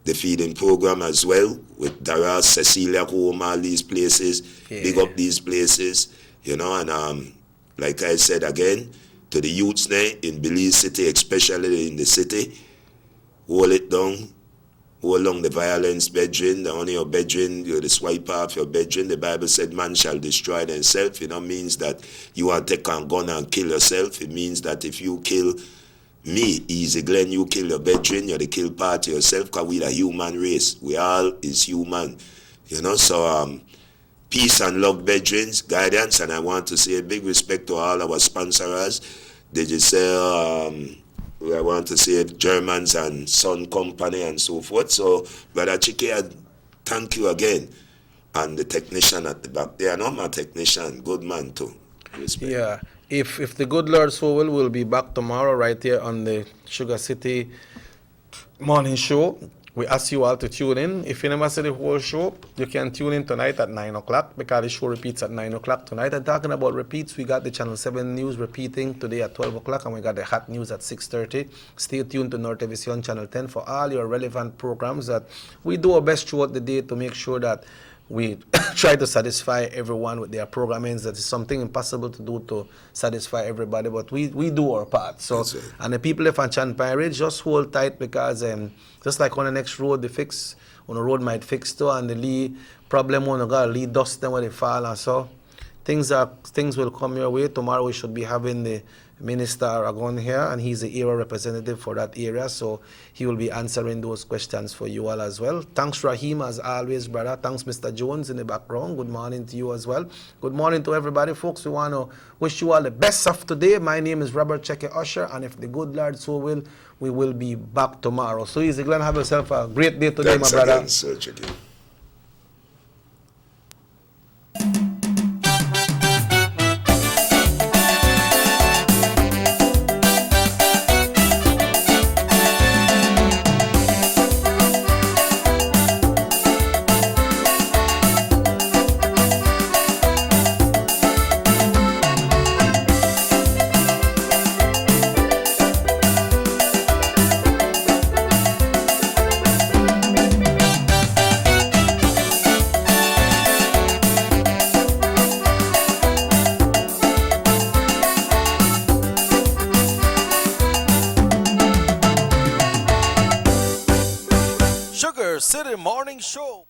the feeding program as well with Dara, Cecilia Home, all these places. Yeah. Big up these places, you know, and like I said again, to the youths there in Belize City, especially in the city, hold it down. Hold along the violence bedroom, the only your bedroom, you're the swipe off your bedroom. The Bible said man shall destroy themselves. It don't means that you want to take a gun and kill yourself. It means that if you kill me, Easy Glenn, you kill your bedroom, you're the kill part of yourself because we're a human race. We all is human. You know, so peace and love bedrooms, guidance, and I want to say a big respect to all our sponsors. Digicel, I want to say Germans and Sun Company and so forth. So, Brother Chike, thank you again. And the technician at the back there, no, my technician, good man too. Respect. Yeah, if the good Lord so will, we'll be back tomorrow right here on the Sugar City morning show. We ask you all to tune in. If you never see the whole show, you can tune in tonight at 9 o'clock because the show repeats at 9 o'clock tonight. And talking about repeats, we got the Channel 7 news repeating today at 12 o'clock and we got the hot news at 6:30. Stay tuned to Norte Vision Channel 10 for all your relevant programs that we do our best throughout the day to make sure that we try to satisfy everyone with their programming. That is something impossible to do to satisfy everybody, but we do our part. So, and the people of Chan Pirate, just hold tight because just like on the next road, the fix on the road might fix too, and the lead problem on the got lead dust them when they fall, and so things will come your way. Tomorrow we should be having the Minister Aragon here, and he's the area representative for that area, so he will be answering those questions for you all as well. Thanks, Rahim, as always, brother. Thanks, Mr. Jones in the background. Good morning to you as well. Good morning to everybody, folks. We want to wish you all the best of today. My name is Robert Cheke Usher, and if the good Lord so will, we will be back tomorrow. So Easy Glenn, have yourself a great day today, Thanks my brother. Again, Sir Cheke. City Morning Show.